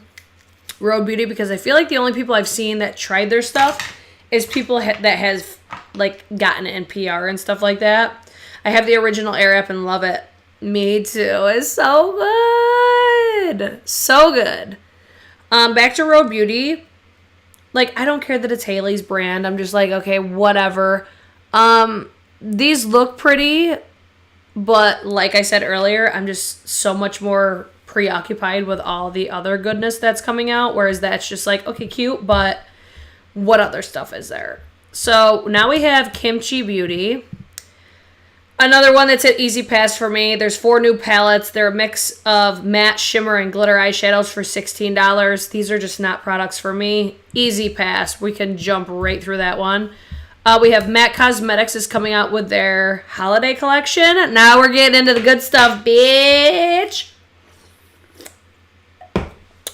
Rhode Beauty? Because I feel like the only people I've seen that tried their stuff is people that has like gotten NPR and stuff like that. I have the original Airwrap and love it. Me too. It's so good. So good. Back to Rhode Beauty. Like, I don't care that it's Hailey's brand. I'm just like, okay, whatever. These look pretty, but like I said earlier, I'm just so much more preoccupied with all the other goodness that's coming out, whereas that's just like, okay, cute, but what other stuff is there? So now we have Kimchi Beauty. Another one that's an easy pass for me. There's 4 new palettes. They're a mix of matte, shimmer, and glitter eyeshadows for $16. These are just not products for me. Easy pass. We can jump right through that one. We have MAC Cosmetics is coming out with their holiday collection. Now we're getting into the good stuff, bitch.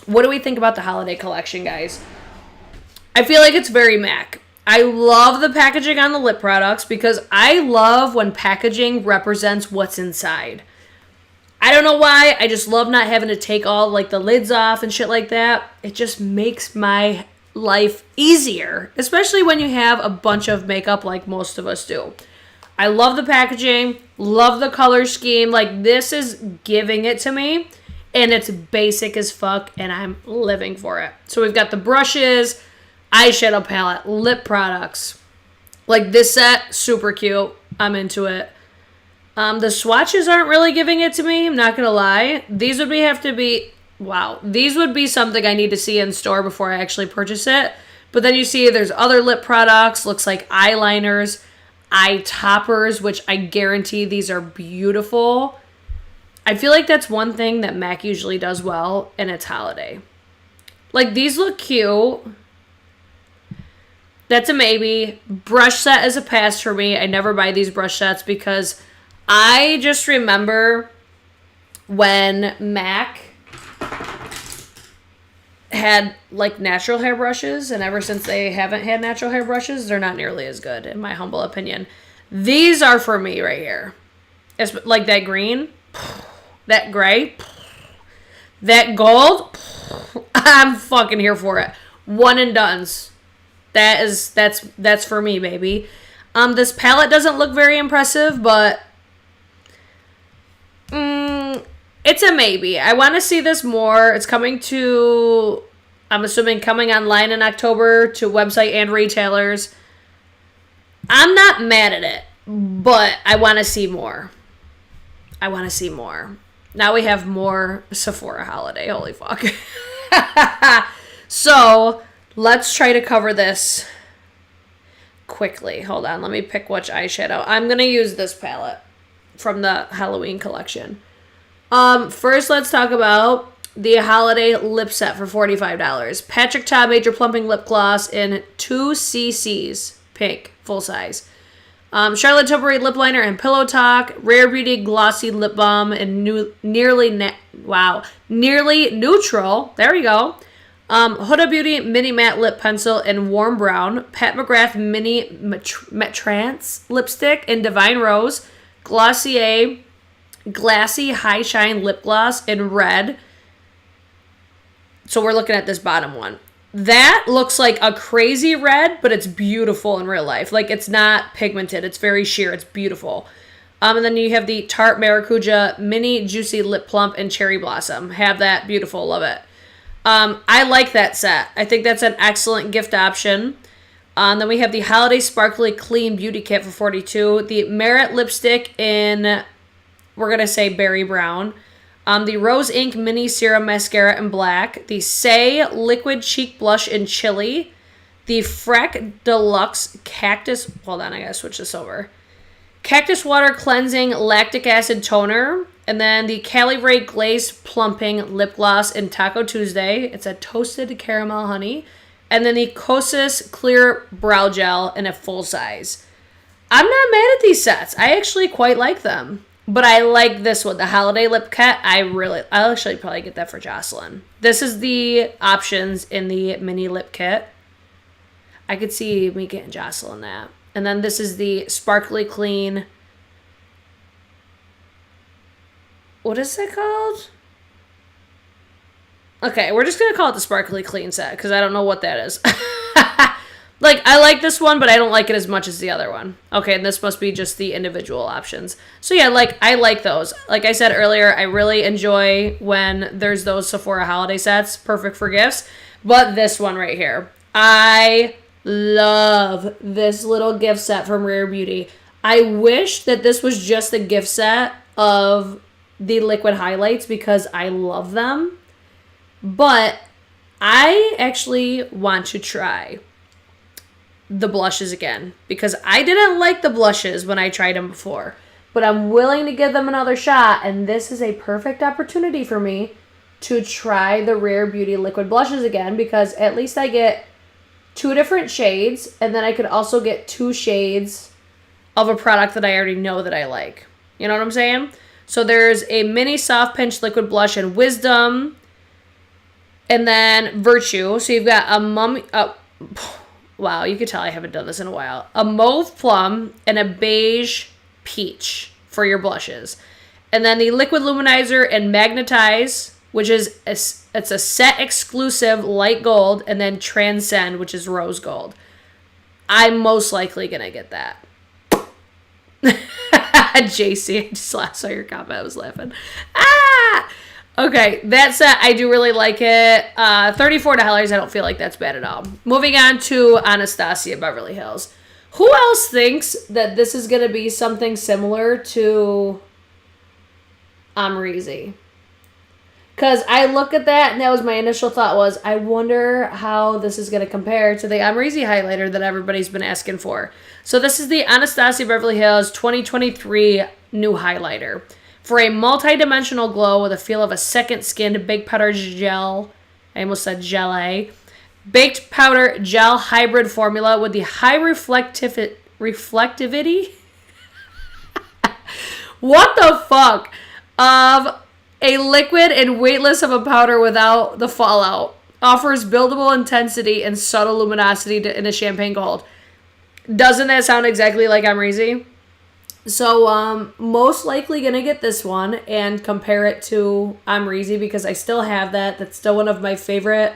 What do we think about the holiday collection, guys? I feel like it's very MAC. I love the packaging on the lip products, because I love when packaging represents what's inside. I don't know why. I just love not having to take all like the lids off and shit like that. It just makes my life easier, especially when you have a bunch of makeup like most of us do. I love the packaging, love the color scheme. Like, this is giving it to me. and it's basic as fuck, and I'm living for it. So we've got the brushes, eyeshadow palette, lip products. Like this set, super cute. I'm into it. The swatches aren't really giving it to me, I'm not gonna lie. These would these would be something I need to see in store before I actually purchase it. But then you see there's other lip products, looks like eyeliners, eye toppers, which I guarantee these are beautiful. I feel like that's one thing that MAC usually does well, and it's holiday. Like, these look cute. That's a maybe. Brush set is a pass for me. I never buy these brush sets because I just remember when MAC had like natural hair brushes, and ever since they haven't had natural hair brushes, they're not nearly as good, in my humble opinion. These are for me right here. It's like that green, that gray, that gold. I'm fucking here for it. One and dones. That's for me, baby. This palette doesn't look very impressive, but it's a maybe. I want to see this more. It's coming to, I'm assuming, coming online in October to website and retailers. I'm not mad at it, but I want to see more. Now we have more Sephora holiday. Holy fuck. So, let's try to cover this quickly. Hold on, let me pick which eyeshadow. I'm going to use this palette from the Halloween collection. First, let's talk about the holiday lip set for $45. Patrick Ta Major Plumping Lip Gloss in 2 cc's, pink, full size. Charlotte Tilbury Lip Liner and Pillow Talk. Rare Beauty Glossy Lip Balm in nearly neutral. There we go. Huda Beauty Mini Matte Lip Pencil in Warm Brown. Pat McGrath Mini Trance Lipstick in Divine Rose. Glossy High Shine Lip Gloss in Red. So we're looking at this bottom one. That looks like a crazy red, but it's beautiful in real life. Like, it's not pigmented. It's very sheer. It's beautiful. And then you have the Tarte Maracuja Mini Juicy Lip Plump and Cherry Blossom. Have that. Beautiful. Love it. I like that set. I think that's an excellent gift option. Then we have the Holiday Sparkly Clean Beauty Kit for $42. The Merit Lipstick in, we're going to say Berry Brown. The Rose Ink Mini Serum Mascara in Black. The Say Liquid Cheek Blush in Chili. The Freck Deluxe Cactus, hold on, I gotta switch this over. Cactus Water Cleansing Lactic Acid Toner. And then the Calibre Glaze Plumping Lip Gloss in Taco Tuesday. It's a toasted caramel honey. And then the Kosas Clear Brow Gel in a full size. I'm not mad at these sets. I actually quite like them. But I like this one, the Holiday Lip Kit. I'll actually probably get that for Jocelyn. This is the options in the mini lip kit. I could see me getting Jocelyn that. And then this is the Sparkly Clean. What is it called? Okay, we're just going to call it the Sparkly Clean set because I don't know what that is. Like, I like this one, but I don't like it as much as the other one. Okay, and this must be just the individual options. So yeah, like, I like those. Like I said earlier, I really enjoy when there's those Sephora holiday sets. Perfect for gifts. But this one right here. I love this little gift set from Rare Beauty. I wish that this was just the gift set of the liquid highlights because I love them. But I actually want to try the blushes again because I didn't like the blushes when I tried them before, but I'm willing to give them another shot, and this is a perfect opportunity for me to try the Rare Beauty liquid blushes again because at least I get 2 different shades, and then I could also get 2 shades of a product that I already know that I like. You know what I'm saying? So there's a mini soft pinch liquid blush in Wisdom, and then Virtue. So you've got a mummy. Wow, you can tell I haven't done this in a while. A mauve plum and a beige peach for your blushes. And then the liquid luminizer and magnetize, which is it's a set exclusive light gold, and then transcend, which is rose gold. I'm most likely going to get that. JC, I just saw your comment. I was laughing. Okay, that set, I do really like it. $34, I don't feel like that's bad at all. Moving on to Anastasia Beverly Hills. Who else thinks that this is going to be something similar to Amrezy? Because I look at that, and that was my initial thought was, I wonder how this is going to compare to the Amrezy highlighter that everybody's been asking for. So this is the Anastasia Beverly Hills 2023 new highlighter. For a multi-dimensional glow with a feel of a second-skinned baked powder gel, I almost said gelée, baked powder gel hybrid formula with the high reflectivity. What the fuck? Of a liquid and weightless of a powder without the fallout. Offers buildable intensity and subtle luminosity in a champagne gold. Doesn't that sound exactly like Amrezy? So, most likely gonna get this one and compare it to Amrezy because I still have that. That's still one of my favorite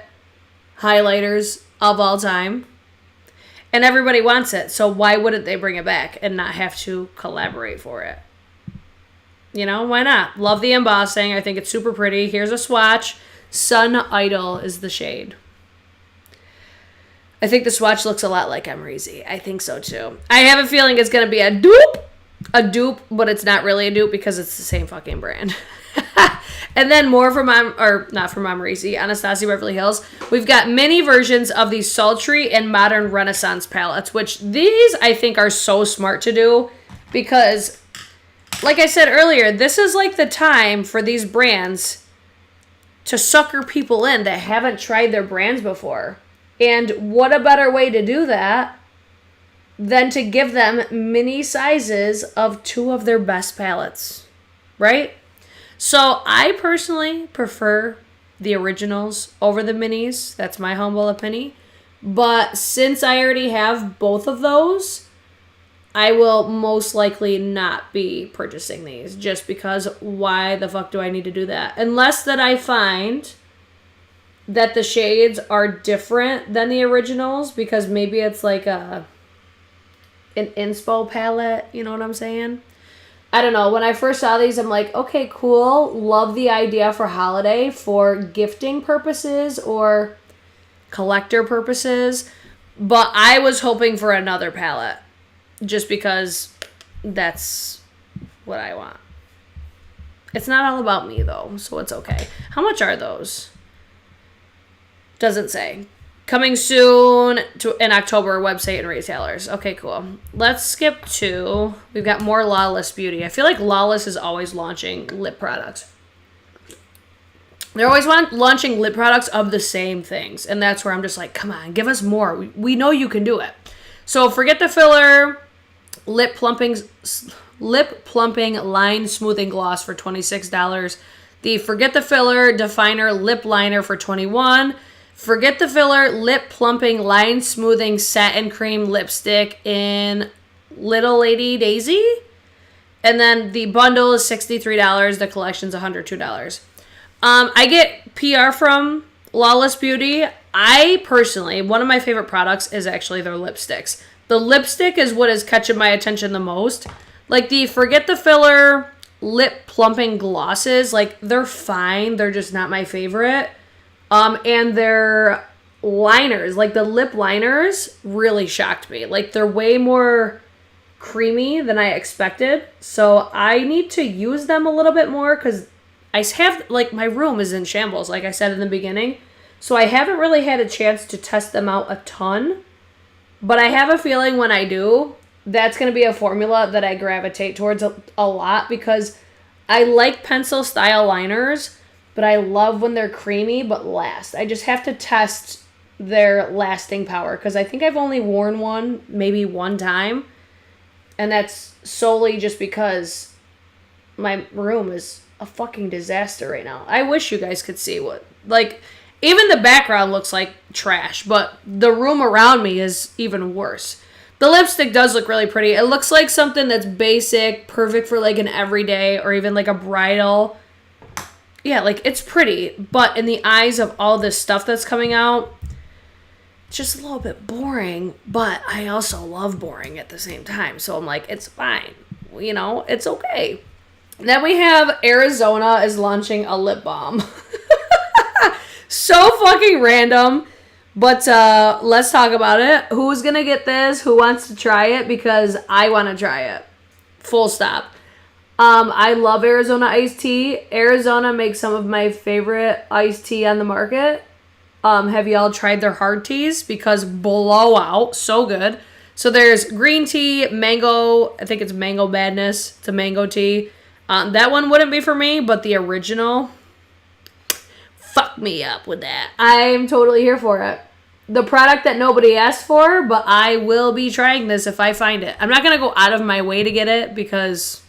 highlighters of all time. And everybody wants it, so why wouldn't they bring it back and not have to collaborate for it? You know, why not? Love the embossing. I think it's super pretty. Here's a swatch. Sun Idol is the shade. I think the swatch looks a lot like Amrezy. I think so too. I have a feeling it's going to be a dupe, but it's not really a dupe because it's the same fucking brand. And then more from, not from Amrezy, Anastasia Beverly Hills. We've got mini versions of these sultry and modern Renaissance palettes, which these I think are so smart to do because, like I said earlier, this is like the time for these brands to sucker people in that haven't tried their brands before. And what a better way to do that than to give them mini sizes of 2 of their best palettes, right? So I personally prefer the originals over the minis. That's my humble opinion. But since I already have both of those, I will most likely not be purchasing these just because why the fuck do I need to do that? Unless that I find that the shades are different than the originals because maybe it's like an inspo palette, you know what I'm saying? I don't know. When I first saw these, I'm like, okay, cool. Love the idea for holiday for gifting purposes or collector purposes. But I was hoping for another palette just because that's what I want. It's not all about me, though, so it's okay. How much are those? Doesn't say. Coming soon in October, website and retailers. Okay, cool. Let's skip to, we've got more Lawless Beauty. I feel like Lawless is always launching lip products. They're always launching lip products of the same things. And that's where I'm just like, come on, give us more. We know you can do it. So Forget the Filler lip plumping line smoothing gloss for $26. The Forget the Filler definer lip liner for $21. Forget the Filler lip plumping line smoothing satin cream lipstick in Little Lady Daisy. And then the bundle is $63. The collection's $102. I get PR from Lawless Beauty. I personally, one of my favorite products is actually their lipsticks. The lipstick is what is catching my attention the most. Like the Forget the Filler lip plumping glosses, like they're fine. They're just not my favorite. And their liners, like the lip liners, really shocked me. Like they're way more creamy than I expected. So I need to use them a little bit more because I have, like, my room is in shambles, like I said in the beginning. So I haven't really had a chance to test them out a ton. But I have a feeling when I do, that's going to be a formula that I gravitate towards a lot because I like pencil style liners, but I love when they're creamy but last. I just have to test their lasting power because I think I've only worn one maybe one time. And that's solely just because my room is a fucking disaster right now. I wish you guys could see what, like, even the background looks like trash, but the room around me is even worse. The lipstick does look really pretty. It looks like something that's basic, perfect for like an everyday or even like a bridal. Yeah, like it's pretty, but in the eyes of all this stuff that's coming out, it's just a little bit boring, but I also love boring at the same time. So I'm like, it's fine. You know, it's okay. Then we have Arizona is launching a lip balm. So fucking random. But let's talk about it. Who's going to get this? Who wants to try it? Because I want to try it. Full stop. I love Arizona iced tea. Arizona makes some of my favorite iced tea on the market. Have y'all tried their hard teas? Because blowout. So good. So there's green tea, mango. I think it's Mango Madness. It's a mango tea. That one wouldn't be for me, but the original, fuck me up with that. I'm totally here for it. The product that nobody asked for, but I will be trying this if I find it. I'm not going to go out of my way to get it because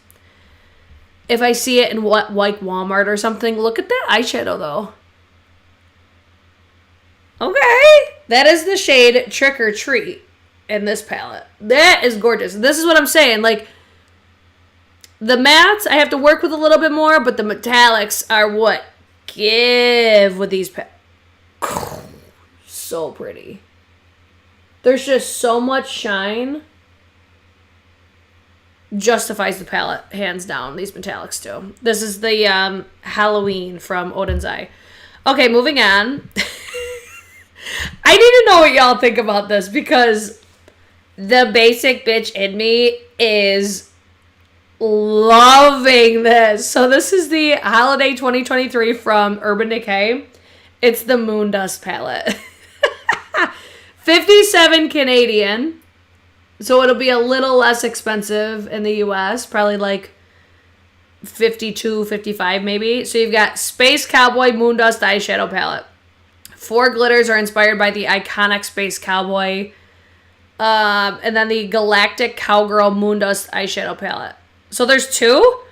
if I see it in like Walmart or something, look at that eyeshadow though. Okay. That is the shade Trick or Treat in this palette. That is gorgeous. This is what I'm saying. Like, the mattes, I have to work with a little bit more, but the metallics are what give with these so pretty. There's just so much shine. Justifies the palette, hands down. These metallics too. This is the Halloween from Oden's Eye. Okay, moving on. I need to know what y'all think about this because the basic bitch in me is loving this. So this is the Holiday 2023 from Urban Decay. It's the Moon Dust palette. 57 Canadian. So it'll be a little less expensive in the US. Probably like 52, 55 maybe. So you've got Space Cowboy Moon Dust eyeshadow palette. 4 glitters are inspired by the iconic Space Cowboy. And then the Galactic Cowgirl Moon Dust eyeshadow palette. So there's 2? Oh,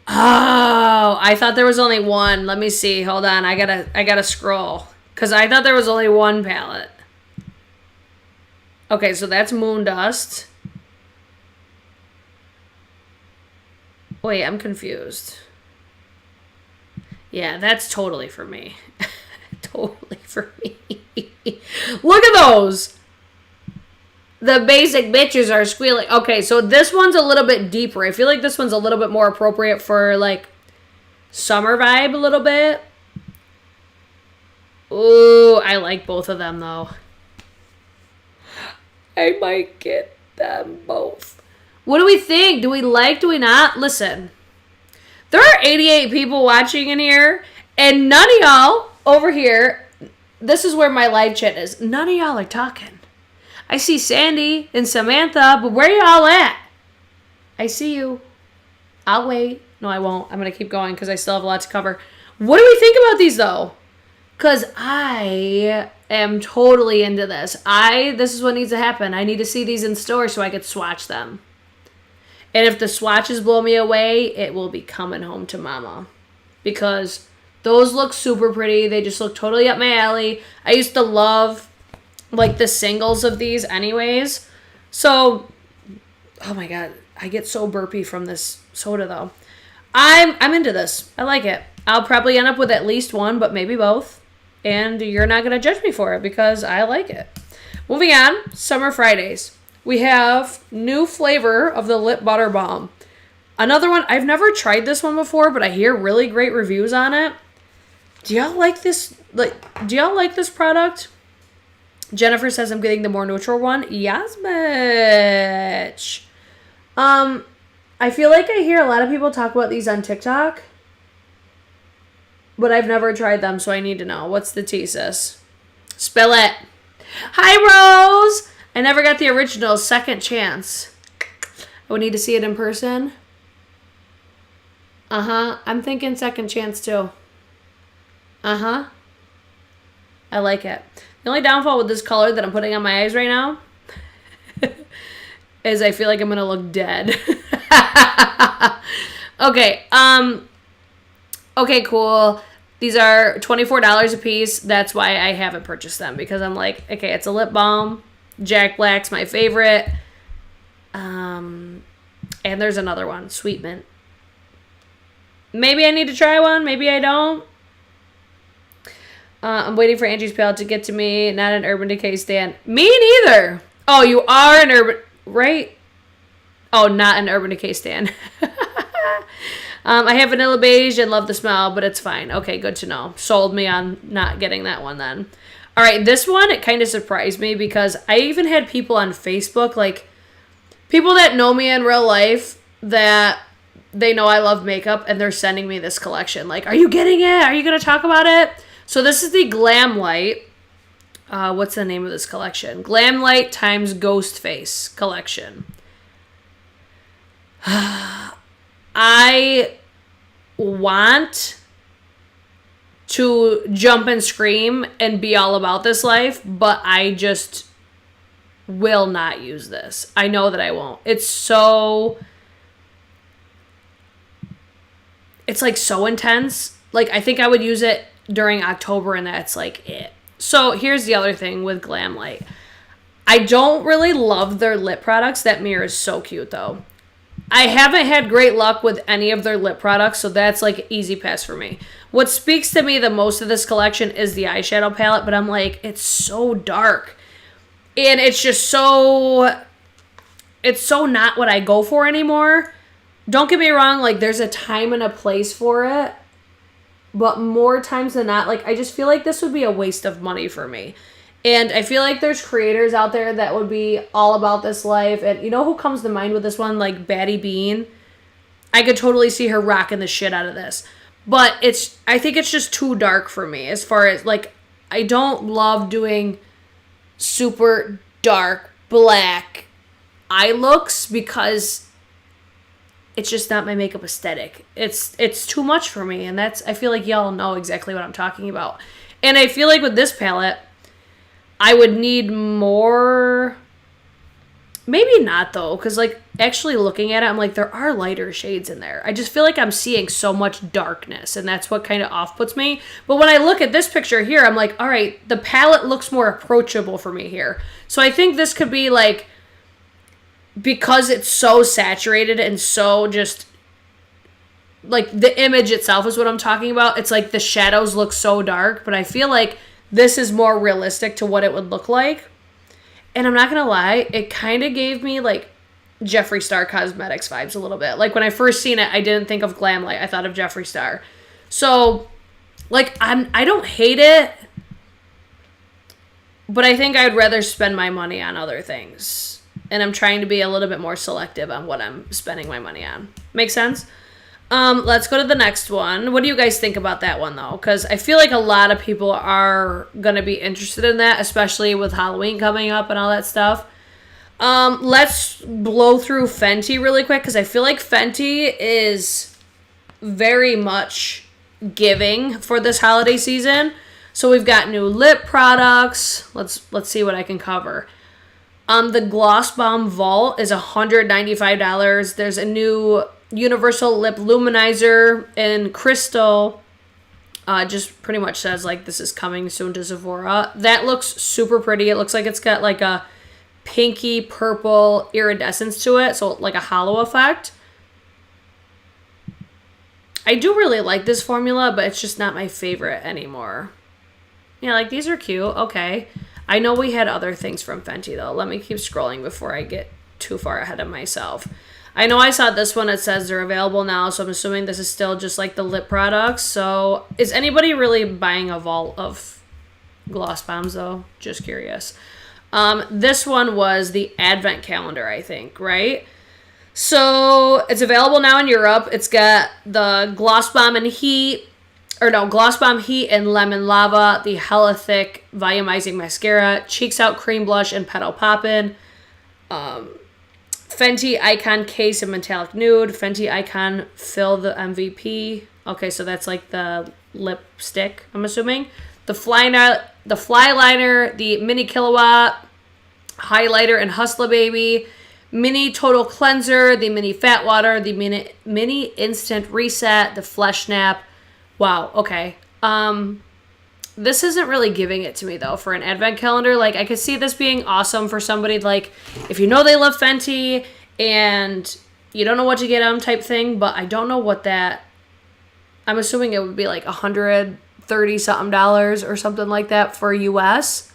I thought there was only 1. Let me see. Hold on. I gotta scroll. Because I thought there was only 1 palette. Okay, so that's Moon Dust. Wait, I'm confused. Yeah, that's totally for me. Totally for me. Look at those. The basic bitches are squealing. Okay, so this one's a little bit deeper. I feel like this one's a little bit more appropriate for, like, summer vibe a little bit. Ooh, I like both of them, though. I might get them both. What do we think? Do we like? Do we not? Listen, there are 88 people watching in here, and none of y'all over here, this is where my live chat is. None of y'all are talking. I see Sandy and Samantha, but where y'all at? I see you. I'll wait. No, I won't. I'm going to keep going because I still have a lot to cover. What do we think about these, though? Because I am totally into this. This is what needs to happen. I need to see these in store so I could swatch them. And if the swatches blow me away, it will be coming home to mama. Because those look super pretty. They just look totally up my alley. I used to love, like, the singles of these anyways. So, oh my god. I get so burpy from this soda, though. I'm into this. I like it. I'll probably end up with at least 1, but maybe both. And you're not going to judge me for it because I like it. Moving on, Summer Fridays. We have new flavor of the Lip Butter Balm. Another one, I've never tried this one before, but I hear really great reviews on it. Do y'all like this? Do y'all like this product? Jennifer says I'm getting the more neutral one. Yes, bitch. I feel like I hear a lot of people talk about these on TikTok. But I've never tried them, so I need to know. What's the tea, sis? Spill it. Hi, Rose! I never got the original Second Chance. I would need to see it in person. Uh-huh. I'm thinking Second Chance, too. Uh-huh. I like it. The only downfall with this color that I'm putting on my eyes right now is I feel like I'm going to look dead. Okay, okay, cool. These are $24 a piece. That's why I haven't purchased them. Because I'm like, okay, it's a lip balm. Jack Black's my favorite. And there's another one. Sweet Mint. Maybe I need to try one. Maybe I don't. I'm waiting for Angie's palette to get to me. Not an Urban Decay stan. Me neither. Oh, you are an Urban... Right? Oh, not an Urban Decay stan. I have vanilla beige and love the smell, but it's fine. Okay, good to know. Sold me on not getting that one then. All right, this one, it kind of surprised me because I even had people on Facebook, like people that know me in real life that they know I love makeup and they're sending me this collection. Like, are you getting it? Are you going to talk about it? So this is the Glamlite. What's the name of this collection? Glamlite times Ghostface collection. I want to jump and scream and be all about this life, but I just will not use this. I know that I won't. It's like so intense. Like, I think I would use it during October and that's like it. So here's the other thing with Glamlite. I don't really love their lip products. That mirror is so cute though. I haven't had great luck with any of their lip products, so that's like easy pass for me. What speaks to me the most of this collection is the eyeshadow palette, but I'm like, it's so dark. And it's just it's so not what I go for anymore. Don't get me wrong, like there's a time and a place for it, but more times than not, like I just feel like this would be a waste of money for me. And I feel like there's creators out there that would be all about this life. And you know who comes to mind with this one? Like Baddie Bean. I could totally see her rocking the shit out of this. But I think it's just too dark for me as far as, like, I don't love doing super dark black eye looks because it's just not my makeup aesthetic. It's too much for me. And I feel like y'all know exactly what I'm talking about. And I feel like with this palette, I would need more, maybe not though, because like actually looking at it, I'm like, there are lighter shades in there. I just feel like I'm seeing so much darkness and that's what kind of off-puts me. But when I look at this picture here, I'm like, all right, the palette looks more approachable for me here. So I think this could be like, because it's so saturated and so just, like the image itself is what I'm talking about. It's like the shadows look so dark, but I feel like this is more realistic to what it would look like. And I'm not going to lie, it kind of gave me like Jeffree Star Cosmetics vibes a little bit. Like when I first seen it, I didn't think of Glamlite. I thought of Jeffree Star. So like I don't hate it, but I think I'd rather spend my money on other things. And I'm trying to be a little bit more selective on what I'm spending my money on. Make sense? Let's go to the next one. What do you guys think about that one, though? Because I feel like a lot of people are going to be interested in that, especially with Halloween coming up and all that stuff. Let's blow through Fenty really quick, because I feel like Fenty is very much giving for this holiday season. So we've got new lip products. Let's see what I can cover. The Gloss Bomb Vault is $195. There's a new Universal Lip Luminizer in Crystal. Just pretty much says like this is coming soon to Sephora. That looks super pretty. It looks like it's got like a pinky purple iridescence to it, so like a hollow effect. I do really like this formula, but it's just not my favorite anymore. Yeah, like these are cute. Okay. I know we had other things from Fenty though. Let me keep scrolling before I get too far ahead of myself. I know I saw this one. It says they're available now, so I'm assuming this is still just like the lip products. So is anybody really buying a vault of gloss bombs though? Just curious. This one was the Advent calendar, I think, right? So it's available now in Europe. It's got the Gloss Bomb Heat and Lemon Lava, the Hella Thick Volumizing Mascara, Cheeks Out Cream Blush, and Petal Poppin'. Fenty Icon Case and Metallic Nude. Fenty Icon Fill the MVP. Okay, so that's like the lipstick, I'm assuming. The Fly Liner, the Mini Kilowatt Highlighter and Hustler Baby. Mini Total Cleanser, the Mini Fat Water, the Mini Instant Reset, the Flesh Snap. Wow, okay. This isn't really giving it to me, though, for an advent calendar. Like, I could see this being awesome for somebody, like, if you know they love Fenty and you don't know what to get them type thing, but I don't know what that... I'm assuming it would be, like, $130-something or something like that for US.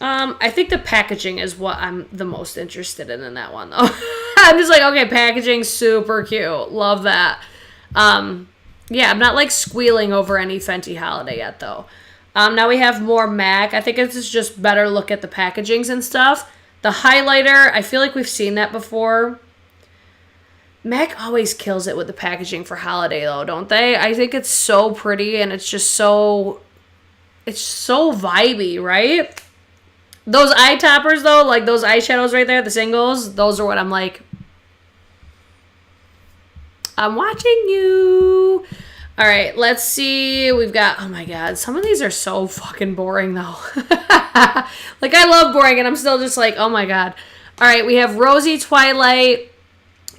I think the packaging is what I'm the most interested in that one, though. I'm just like, okay, packaging, super cute. Love that. Yeah, I'm not like squealing over any Fenty holiday yet though. Now we have more MAC. I think it's just better look at the packagings and stuff. The highlighter, I feel like we've seen that before. MAC always kills it with the packaging for holiday though, don't they? I think it's so pretty and it's just so... It's so vibey, right? Those eye toppers though, like those eyeshadows right there, the singles, those are what I'm like... I'm watching you. All right, let's see. We've got, oh my God, some of these are so fucking boring though. Like I love boring and I'm still just like, oh my God. All right, we have Rosy Twilight,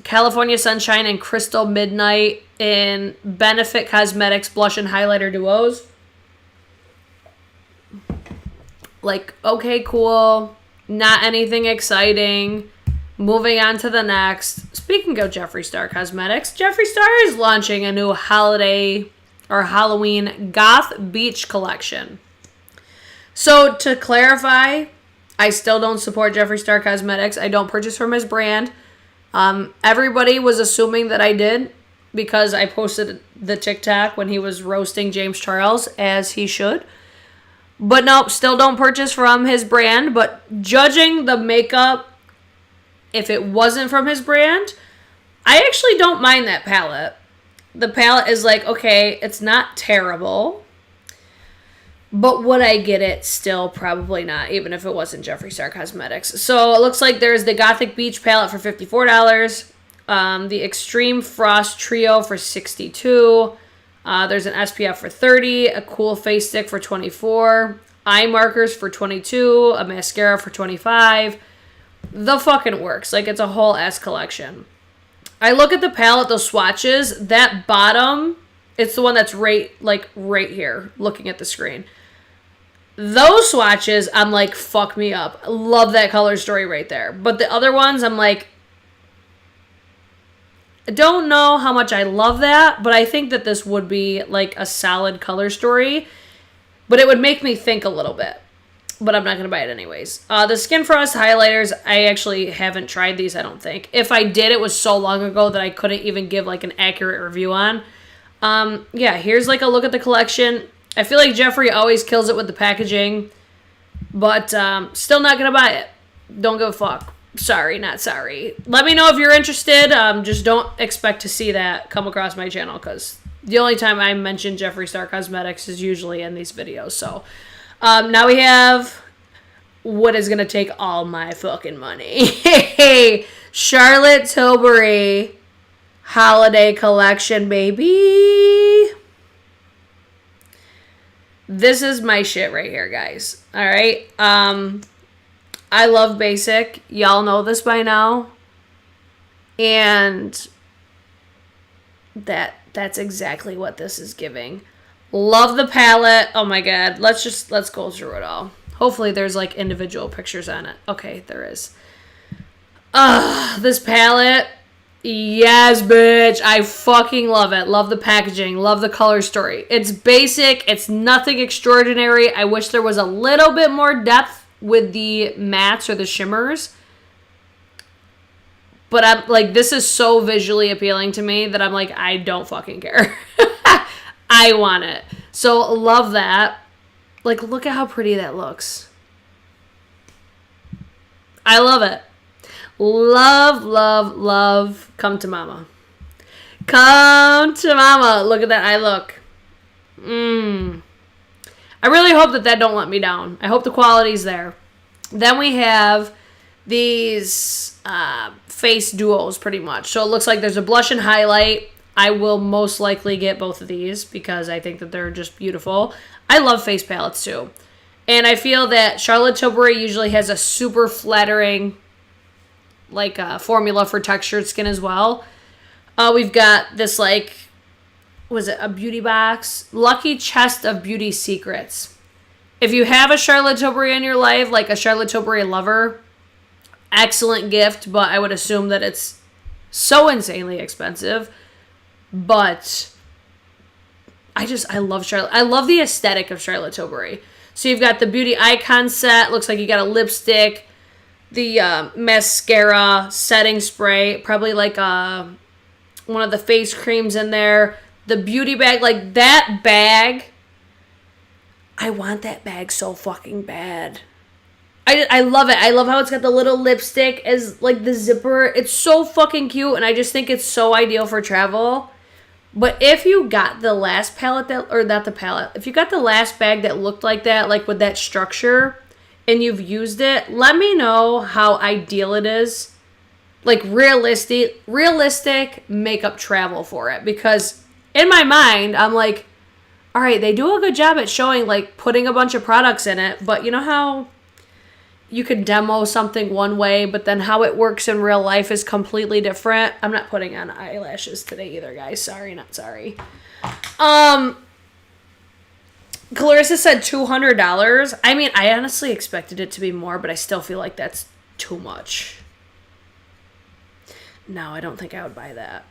California Sunshine, and Crystal Midnight in Benefit Cosmetics Blush and Highlighter Duos. Like, okay, cool. Not anything exciting. Moving on to the next. Speaking of Jeffree Star Cosmetics, Jeffree Star is launching a new holiday or Halloween Goth Beach collection. So to clarify, I still don't support Jeffree Star Cosmetics. I don't purchase from his brand. Everybody was assuming that I did because I posted the TikTok when he was roasting James Charles, as he should. But nope, still don't purchase from his brand. But judging the makeup, if it wasn't from his brand, I actually don't mind that palette. The palette is like, okay, it's not terrible. But would I get it? Still probably not, even if it wasn't Jeffree Star Cosmetics. So it looks like there's the Gothic Beach palette for $54. The Extreme Frost Trio for $62. There's an SPF for $30. A Cool Face Stick for $24. Eye markers for $22. A mascara for $25. The fucking works. Like, it's a whole ass collection. I look at the palette, those swatches. That bottom, it's the one that's right here, looking at the screen. Those swatches, I'm like, fuck me up. Love that color story right there. But the other ones, I'm like, I don't know how much I love that, but I think that this would be like a solid color story. But it would make me think a little bit. But I'm not going to buy it anyways. The Skin Frost highlighters, I actually haven't tried these, I don't think. If I did, it was so long ago that I couldn't even give like an accurate review on. Yeah, here's like a look at the collection. I feel like Jeffree always kills it with the packaging. But still not going to buy it. Don't give a fuck. Sorry, not sorry. Let me know if you're interested. Just don't expect to see that come across my channel, because the only time I mention Jeffree Star Cosmetics is usually in these videos. So now we have what is going to take all my fucking money. Charlotte Tilbury Holiday Collection, baby. This is my shit right here, guys. All right. I love basic. Y'all know this by now. And that's exactly what this is giving. Love the palette. Oh my God. Let's go through it all. Hopefully there's like individual pictures on it. Okay, there is. This palette. Yes, bitch. I fucking love it. Love the packaging. Love the color story. It's basic. It's nothing extraordinary. I wish there was a little bit more depth with the mattes or the shimmers. But I'm like, this is so visually appealing to me that I'm like, I don't fucking care. I want it. So love that. Like, look at how pretty that looks. I love it. Love, love, love. Come to mama. Come to mama. Look at that eye look. I really hope that don't let me down. I hope the quality's there. Then we have these face duos pretty much. So it looks like there's a blush and highlight. I will most likely get both of these because I think that they're just beautiful. I love face palettes too. And I feel that Charlotte Tilbury usually has a super flattering like formula for textured skin as well. We've got this like, was it a beauty box? Lucky Chest of Beauty Secrets. If you have a Charlotte Tilbury in your life, like a Charlotte Tilbury lover, excellent gift, but I would assume that it's so insanely expensive. But I love Charlotte. I love the aesthetic of Charlotte Tilbury. So you've got the beauty icon set. Looks like you got a lipstick, mascara setting spray, probably like one of the face creams in there, the beauty bag, like that bag. I want that bag so fucking bad. I love it. I love how it's got the little lipstick as like the zipper. It's so fucking cute, and I just think it's so ideal for travel. But if you got the last palette if you got the last bag that looked like that, like with that structure, and you've used it, let me know how ideal it is. Like realistic makeup travel for it. Because in my mind, I'm like, all right, they do a good job at showing, like, putting a bunch of products in it, but you know how you can demo something one way, but then how it works in real life is completely different? I'm not putting on eyelashes today either, guys. Sorry, not sorry. Clarissa said $200. I mean, I honestly expected it to be more, but I still feel like that's too much. No, I don't think I would buy that.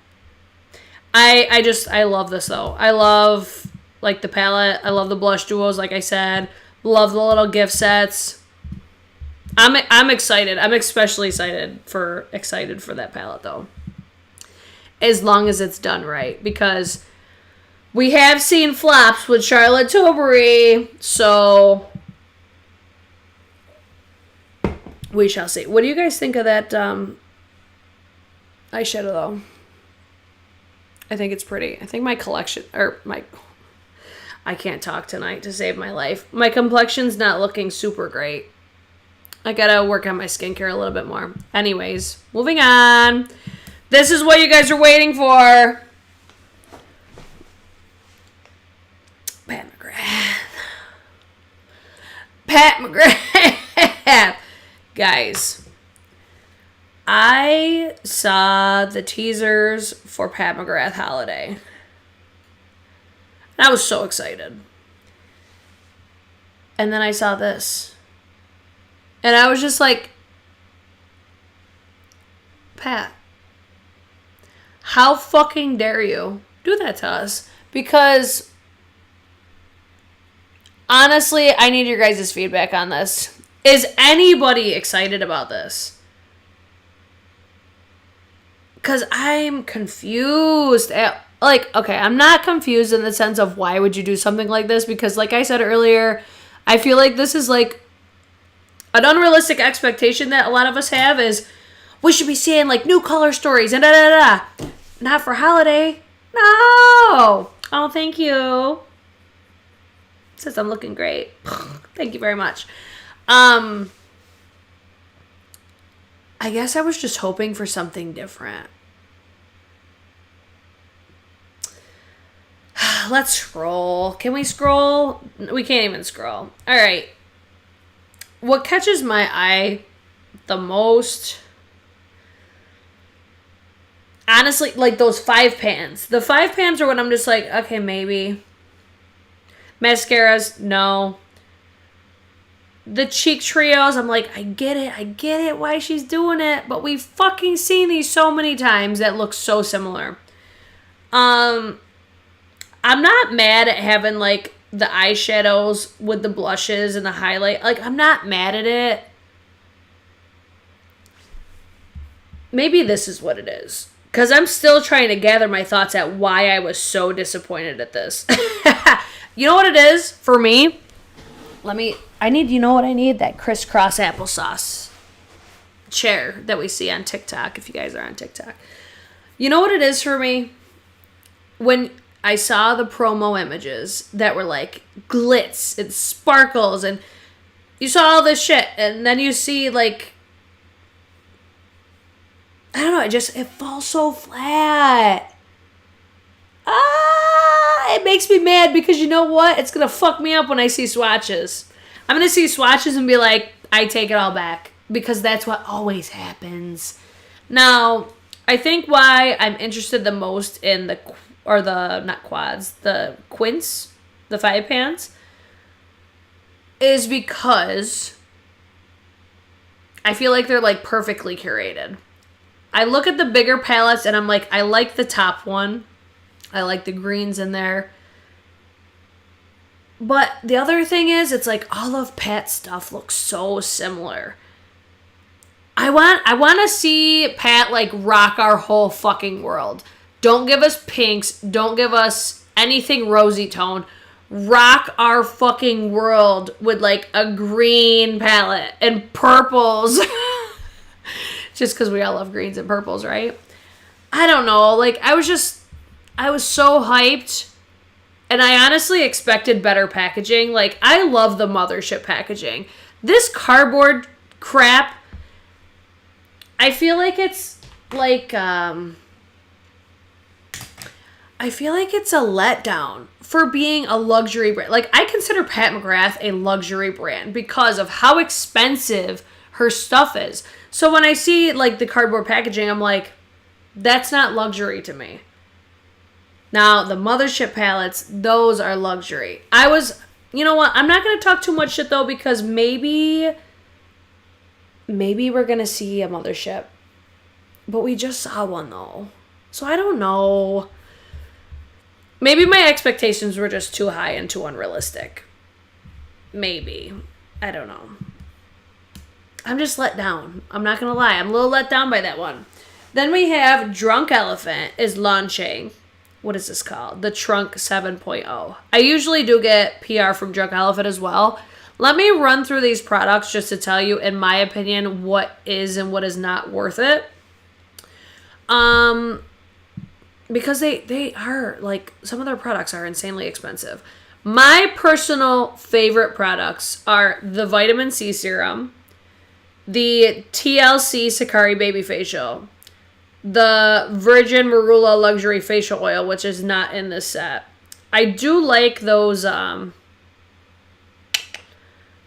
I love this, though. I love, like, the palette. I love the blush duos, like I said. Love the little gift sets. I'm excited. I'm especially excited for that palette, though. As long as it's done right. Because we have seen flops with Charlotte Tilbury. So we shall see. What do you guys think of that eyeshadow, though? I think it's pretty. I think my collection, I can't talk tonight to save my life. My complexion's not looking super great. I gotta work on my skincare a little bit more. Anyways, moving on. This is what you guys are waiting for. Pat McGrath. Guys, I saw the teasers for Pat McGrath Holiday. And I was so excited. And then I saw this. And I was just like, Pat, how fucking dare you do that to us? Because, honestly, I need your guys' feedback on this. Is anybody excited about this? Because I'm confused. Okay, I'm not confused in the sense of why would you do something like this? Because, like I said earlier, I feel like this is like an unrealistic expectation that a lot of us have is we should be seeing like new color stories and da-da-da-da. Not for holiday. No. Oh, thank you. Says I'm looking great. Thank you very much. I guess I was just hoping for something different. Let's scroll. Can we scroll? We can't even scroll. All right. What catches my eye the most, honestly, like those 5 pans. The 5 pans are when I'm just like, okay, maybe. Mascaras, no. The cheek trios, I'm like, I get it why she's doing it, but we've fucking seen these so many times that look so similar. I'm not mad at having like the eyeshadows with the blushes and the highlight. Like, I'm not mad at it. Maybe this is what it is. Because I'm still trying to gather my thoughts at why I was so disappointed at this. You know what it is for me? You know what I need? That crisscross applesauce chair that we see on TikTok, if you guys are on TikTok. You know what it is for me? When I saw the promo images that were like glitz and sparkles and you saw all this shit and then you see like, I don't know, it falls so flat. It makes me mad because you know what? It's going to fuck me up when I see swatches. I'm going to see swatches and be like, I take it all back because that's what always happens. Now, I think why I'm interested the most in the quints, the 5 pans, is because I feel like they're like perfectly curated. I look at the bigger palettes and I'm like, I like the top one. I like the greens in there. But the other thing is, it's like all of Pat's stuff looks so similar. I want to see Pat like rock our whole fucking world. Don't give us pinks. Don't give us anything rosy tone. Rock our fucking world with like a green palette and purples. Just because we all love greens and purples, right? I don't know. Like, I was so hyped. And I honestly expected better packaging. Like, I love the mothership packaging. This cardboard crap, I feel like it's like, I feel like it's a letdown for being a luxury brand. Like, I consider Pat Mcgrath a luxury brand because of how expensive her stuff is. So when I see, like, the cardboard packaging, I'm like, that's not luxury to me. Now, the mothership palettes, those are luxury. You know what? I'm not going to talk too much shit, though, because maybe we're going to see a mothership. But we just saw one, though. So I don't know. Maybe my expectations were just too high and too unrealistic. Maybe. I don't know. I'm just let down. I'm not going to lie. I'm a little let down by that one. Then we have Drunk Elephant is launching. What is this called? The Trunk 7.0. I usually do get PR from Drunk Elephant as well. Let me run through these products just to tell you, in my opinion, what is and what is not worth it. Because they are, like, some of their products are insanely expensive. My personal favorite products are the Vitamin C Serum, the TLC Sakari Baby Facial, the Virgin Marula Luxury Facial Oil, which is not in this set. I do like those,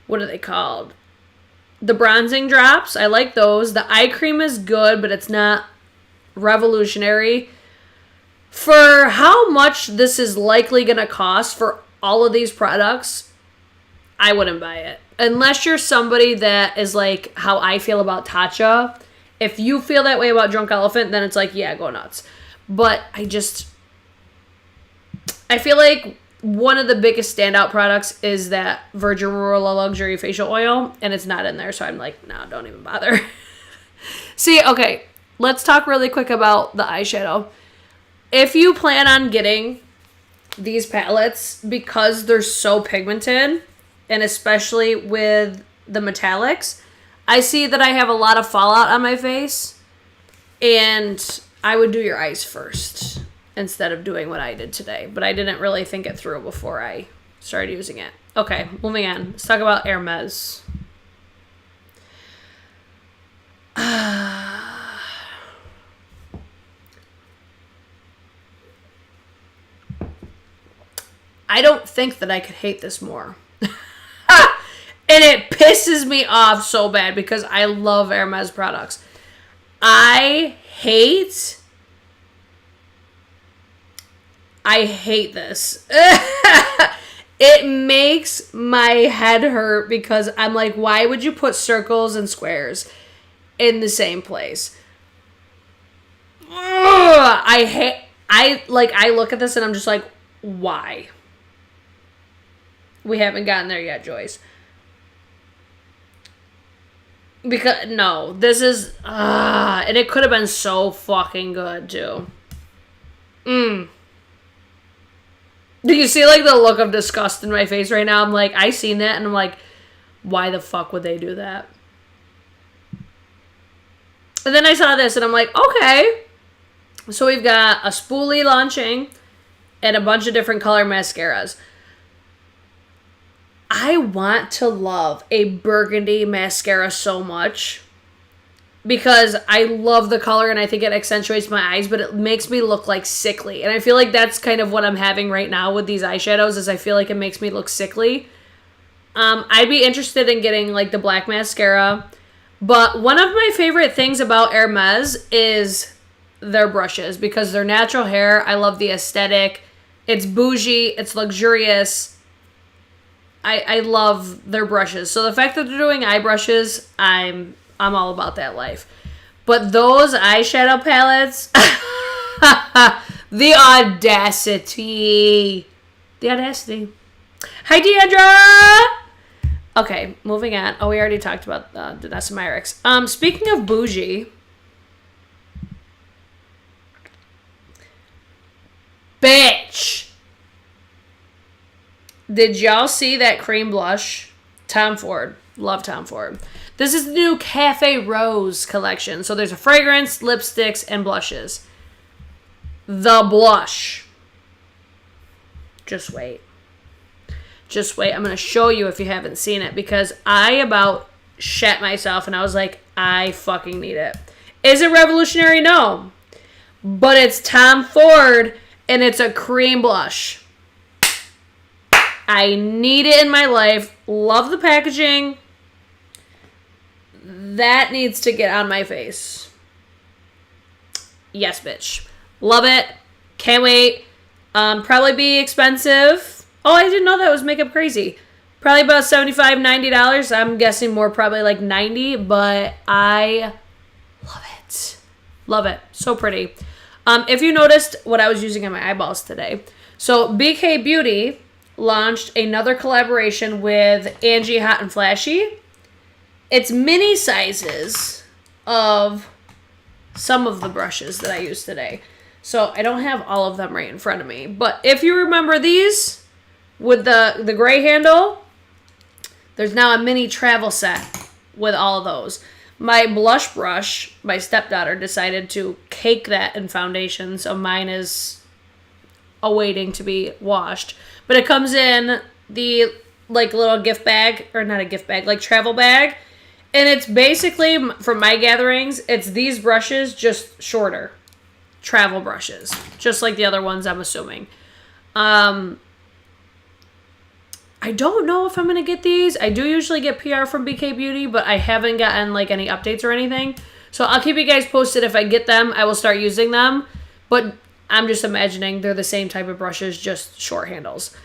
what are they called? The bronzing drops. I like those. The eye cream is good, but it's not revolutionary. For how much this is likely going to cost for all of these products, I wouldn't buy it. Unless you're somebody that is like how I feel about Tatcha. If you feel that way about Drunk Elephant, then it's like, yeah, go nuts. But I feel like one of the biggest standout products is that Virgin Marula Luxury Facial Oil, and it's not in there, so I'm like, no, don't even bother. See, okay, let's talk really quick about the eyeshadow. If you plan on getting these palettes, because they're so pigmented, and especially with the metallics, I see that I have a lot of fallout on my face, and I would do your eyes first instead of doing what I did today. But I didn't really think it through before I started using it. Okay, moving on. Let's talk about Hermes. I don't think that I could hate this more. And it pisses me off so bad because I love Hermes products. I hate this. It makes my head hurt because I'm like, why would you put circles and squares in the same place? I look at this and I'm just like, why? We haven't gotten there yet, Joyce. Because, no, this is, and it could have been so fucking good, too. Do you see, like, the look of disgust in my face right now? I'm like, I seen that, and I'm like, why the fuck would they do that? And then I saw this, and I'm like, okay. So we've got a spoolie launching, and a bunch of different color mascaras. I want to love a burgundy mascara so much because I love the color and I think it accentuates my eyes, but it makes me look like sickly. And I feel like that's kind of what I'm having right now with these eyeshadows is I feel like it makes me look sickly. I'd be interested in getting like the black mascara, but one of my favorite things about Hermes is their brushes because they're natural hair. I love the aesthetic. It's bougie. It's luxurious. I love their brushes. So the fact that they're doing eye brushes, I'm all about that life. But those eyeshadow palettes, the audacity. The audacity. Hi, Deandra! Okay, moving on. Oh, we already talked about Danessa Myricks. Speaking of bougie, bitch, did y'all see that cream blush? Tom Ford. Love Tom Ford. This is the new Cafe Rose collection. So there's a fragrance, lipsticks, and blushes. The blush. Just wait. Just wait. I'm going to show you if you haven't seen it, because I about shat myself and I was like, I fucking need it. Is it revolutionary? No. But it's Tom Ford and it's a cream blush. I need it in my life. Love the packaging. That needs to get on my face. Yes, bitch. Love it. Can't wait. Probably be expensive. Oh, I didn't know that was Makeup Crazy. Probably about $75, $90. I'm guessing more probably like $90, but I love it. Love it. So pretty. If you noticed what I was using on my eyeballs today. So BK Beauty launched another collaboration with Angie Hot and Flashy. It's mini sizes of some of the brushes that I used today. So I don't have all of them right in front of me. But if you remember these, with the gray handle, there's now a mini travel set with all of those. My blush brush, my stepdaughter decided to cake that in foundation, so mine is awaiting to be washed. But it comes in the like little gift bag, or not a gift bag, like travel bag. And it's basically, from my gatherings, it's these brushes, just shorter. Travel brushes. Just like the other ones, I'm assuming. I don't know if I'm going to get these. I do usually get PR from BK Beauty, but I haven't gotten like any updates or anything. So I'll keep you guys posted. If I get them, I will start using them. But I'm just imagining they're the same type of brushes, just short handles.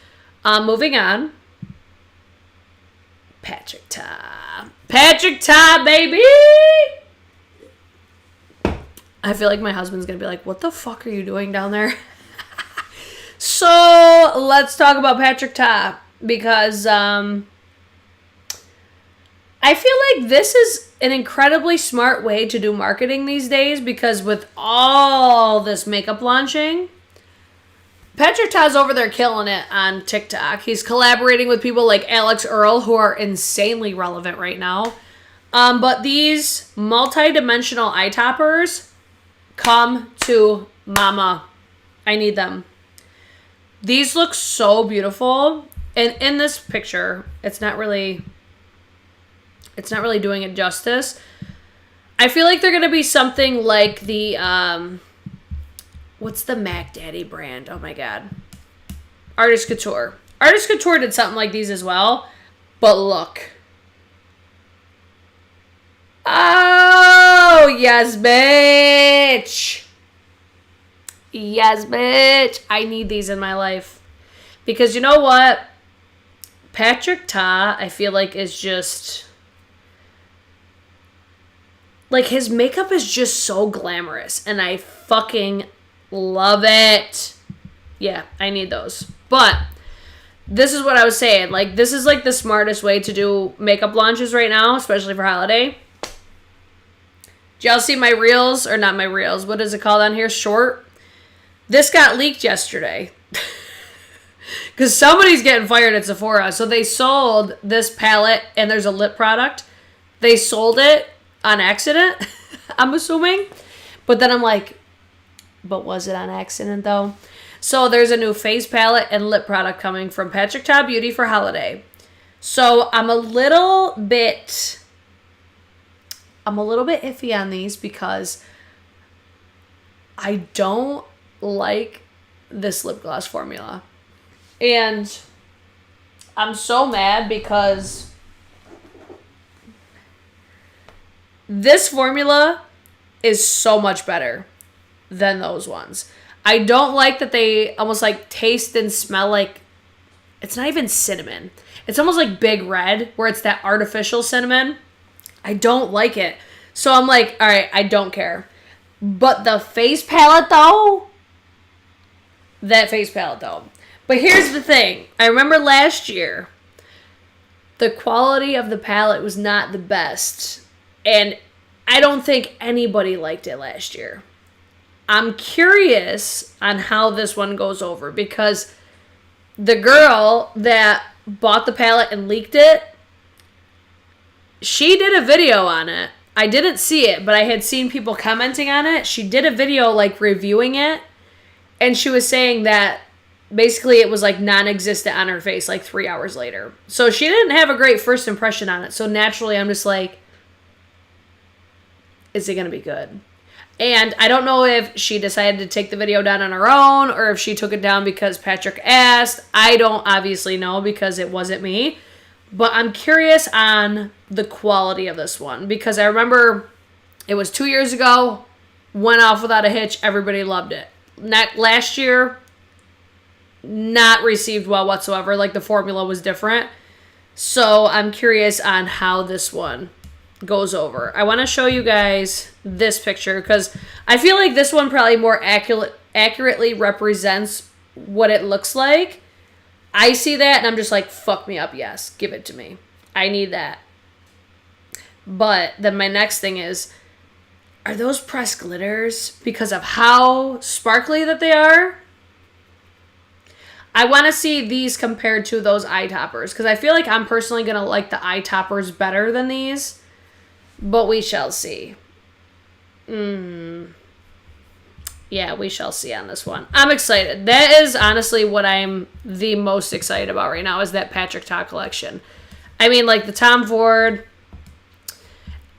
Moving on. Patrick Ta. Patrick Ta, baby! I feel like my husband's going to be like, what the fuck are you doing down there? So let's talk about Patrick Ta. Because I feel like this is an incredibly smart way to do marketing these days, because with all this makeup launching, Patrick Ta's over there killing it on TikTok. He's collaborating with people like Alex Earl, who are insanely relevant right now. But these multi-dimensional eye toppers come to mama. I need them. These look so beautiful. And in this picture, it's not really doing it justice. I feel like they're going to be something like the, what's the Mac Daddy brand? Oh my God. Artist Couture. Artist Couture did something like these as well. But look. Oh, yes, bitch. Yes, bitch. I need these in my life. Because you know what? Patrick Ta, I feel like, is just... like, his makeup is just so glamorous. And I fucking love it. Yeah, I need those. But this is what I was saying. Like, this is, like, the smartest way to do makeup launches right now, especially for holiday. Did y'all see my reels? Or not my reels. What is it called on here? Short? This got leaked yesterday. Because somebody's getting fired at Sephora. So they sold this palette, and there's a lip product. They sold it on accident, I'm assuming. But then I'm like, but was it on accident, though? So there's a new face palette and lip product coming from Patrick Ta Beauty for holiday. So I'm a little bit iffy on these, because I don't like this lip gloss formula. And I'm so mad because this formula is so much better than those ones. I don't like that they almost like taste and smell like, it's not even cinnamon. It's almost like Big Red, where it's that artificial cinnamon. I don't like it. So I'm like, all right, I don't care. But the face palette though, But here's the thing. I remember last year, the quality of the palette was not the best. And I don't think anybody liked it last year. I'm curious on how this one goes over because the girl that bought the palette and leaked it, she did a video on it. I didn't see it, but I had seen people commenting on it. She did a video like reviewing it, and she was saying that basically it was like non-existent on her face like 3 hours later. So she didn't have a great first impression on it. So naturally I'm just like, is it going to be good? And I don't know if she decided to take the video down on her own or if she took it down because Patrick asked. I don't obviously know because it wasn't me. But I'm curious on the quality of this one because I remember it was 2 years ago, went off without a hitch, everybody loved it. Last year, not received well whatsoever, like the formula was different. So I'm curious on how this one goes over. I want to show you guys this picture because I feel like this one probably more accurately represents what it looks like. I see that and I'm just like, fuck me up, yes, give it to me. I need that. But then my next thing is, are those pressed glitters because of how sparkly that they are? I want to see these compared to those eye toppers because I feel like I'm personally going to like the eye toppers better than these, but we shall see. Yeah, we shall see on this one. I'm excited. That is honestly what I'm the most excited about right now is that Patrick Ta collection. I mean, like the Tom Ford.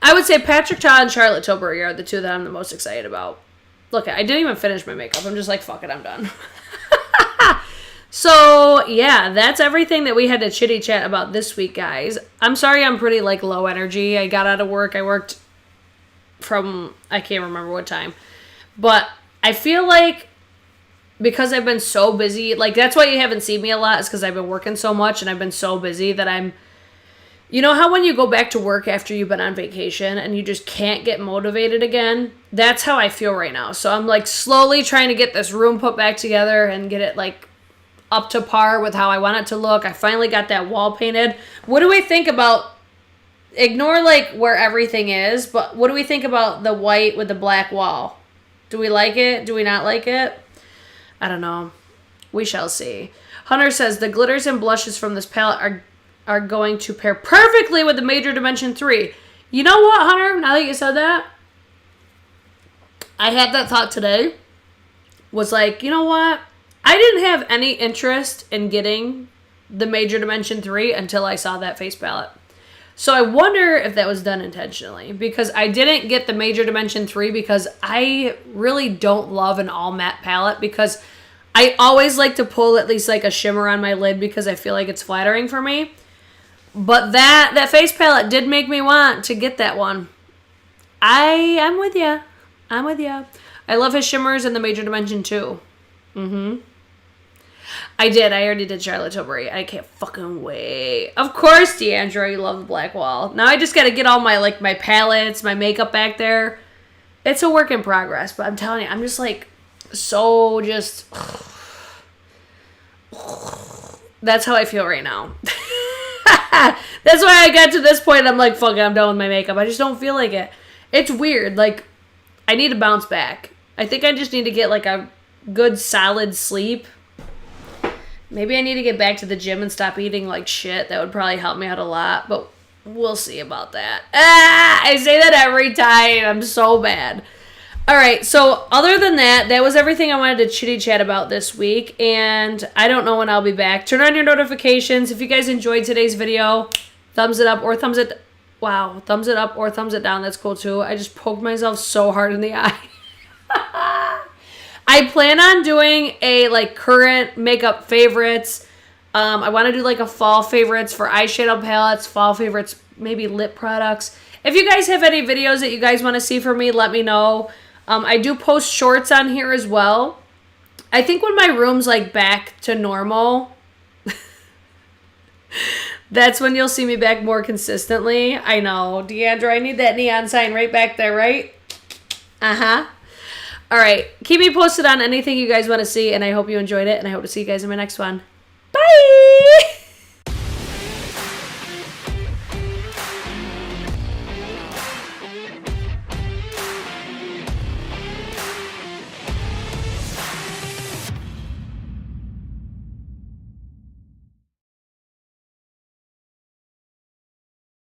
I would say Patrick Ta and Charlotte Tilbury are the two that I'm the most excited about. Look, I didn't even finish my makeup. I'm just like, fuck it, I'm done. So, yeah, that's everything that we had to chitty chat about this week, guys. I'm sorry I'm pretty, like, low energy. I got out of work. I worked from, I can't remember what time. But I feel like because I've been so busy, like, that's why you haven't seen me a lot is because I've been working so much and I've been so busy that I'm, you know how when you go back to work after you've been on vacation and you just can't get motivated again? That's how I feel right now. So I'm, like, slowly trying to get this room put back together and get it, like, up to par with how I want it to look. I finally got that wall painted. What do we think about, ignore like where everything is, but what do we think about the white with the black wall? Do we like it? Do we not like it? I don't know. We shall see. Hunter says, the glitters and blushes from this palette are going to pair perfectly with the Major Dimension 3. You know what, Hunter? Now that you said that, I had that thought today. Was like, you know what? I didn't have any interest in getting the Major Dimension 3 until I saw that face palette. So I wonder if that was done intentionally because I didn't get the Major Dimension 3 because I really don't love an all matte palette because I always like to pull at least like a shimmer on my lid because I feel like it's flattering for me. But that face palette did make me want to get that one. I'm with ya. I'm with ya. I love his shimmers in the Major Dimension 2. I did. I already did Charlotte Tilbury. I can't fucking wait. Of course, Deandra, you love the black wall. Now I just got to get all my, like, my palettes, my makeup back there. It's a work in progress, but I'm telling you, I'm just, like, so just... That's how I feel right now. That's why I got to this point. I'm like, fuck it, I'm done with my makeup. I just don't feel like it. It's weird. Like, I need to bounce back. I think I just need to get, like, a good, solid sleep. Maybe I need to get back to the gym and stop eating like shit. That would probably help me out a lot, but we'll see about that. I say that every time. I'm so bad. All right, so other than that, that was everything I wanted to chitty chat about this week, and I don't know when I'll be back. Turn on your notifications. If you guys enjoyed today's video, thumbs it up or thumbs it... Wow, thumbs it up or thumbs it down. That's cool too. I just poked myself so hard in the eye. I plan on doing a like current makeup favorites. I want to do like a fall favorites for eyeshadow palettes, fall favorites, maybe lip products. If you guys have any videos that you guys want to see from me, let me know. I do post shorts on here as well. I think when my room's like back to normal, that's when you'll see me back more consistently. I know, Deandra, I need that neon sign right back there, right? Uh-huh. All right, keep me posted on anything you guys want to see, and I hope you enjoyed it, and I hope to see you guys in my next one. Bye!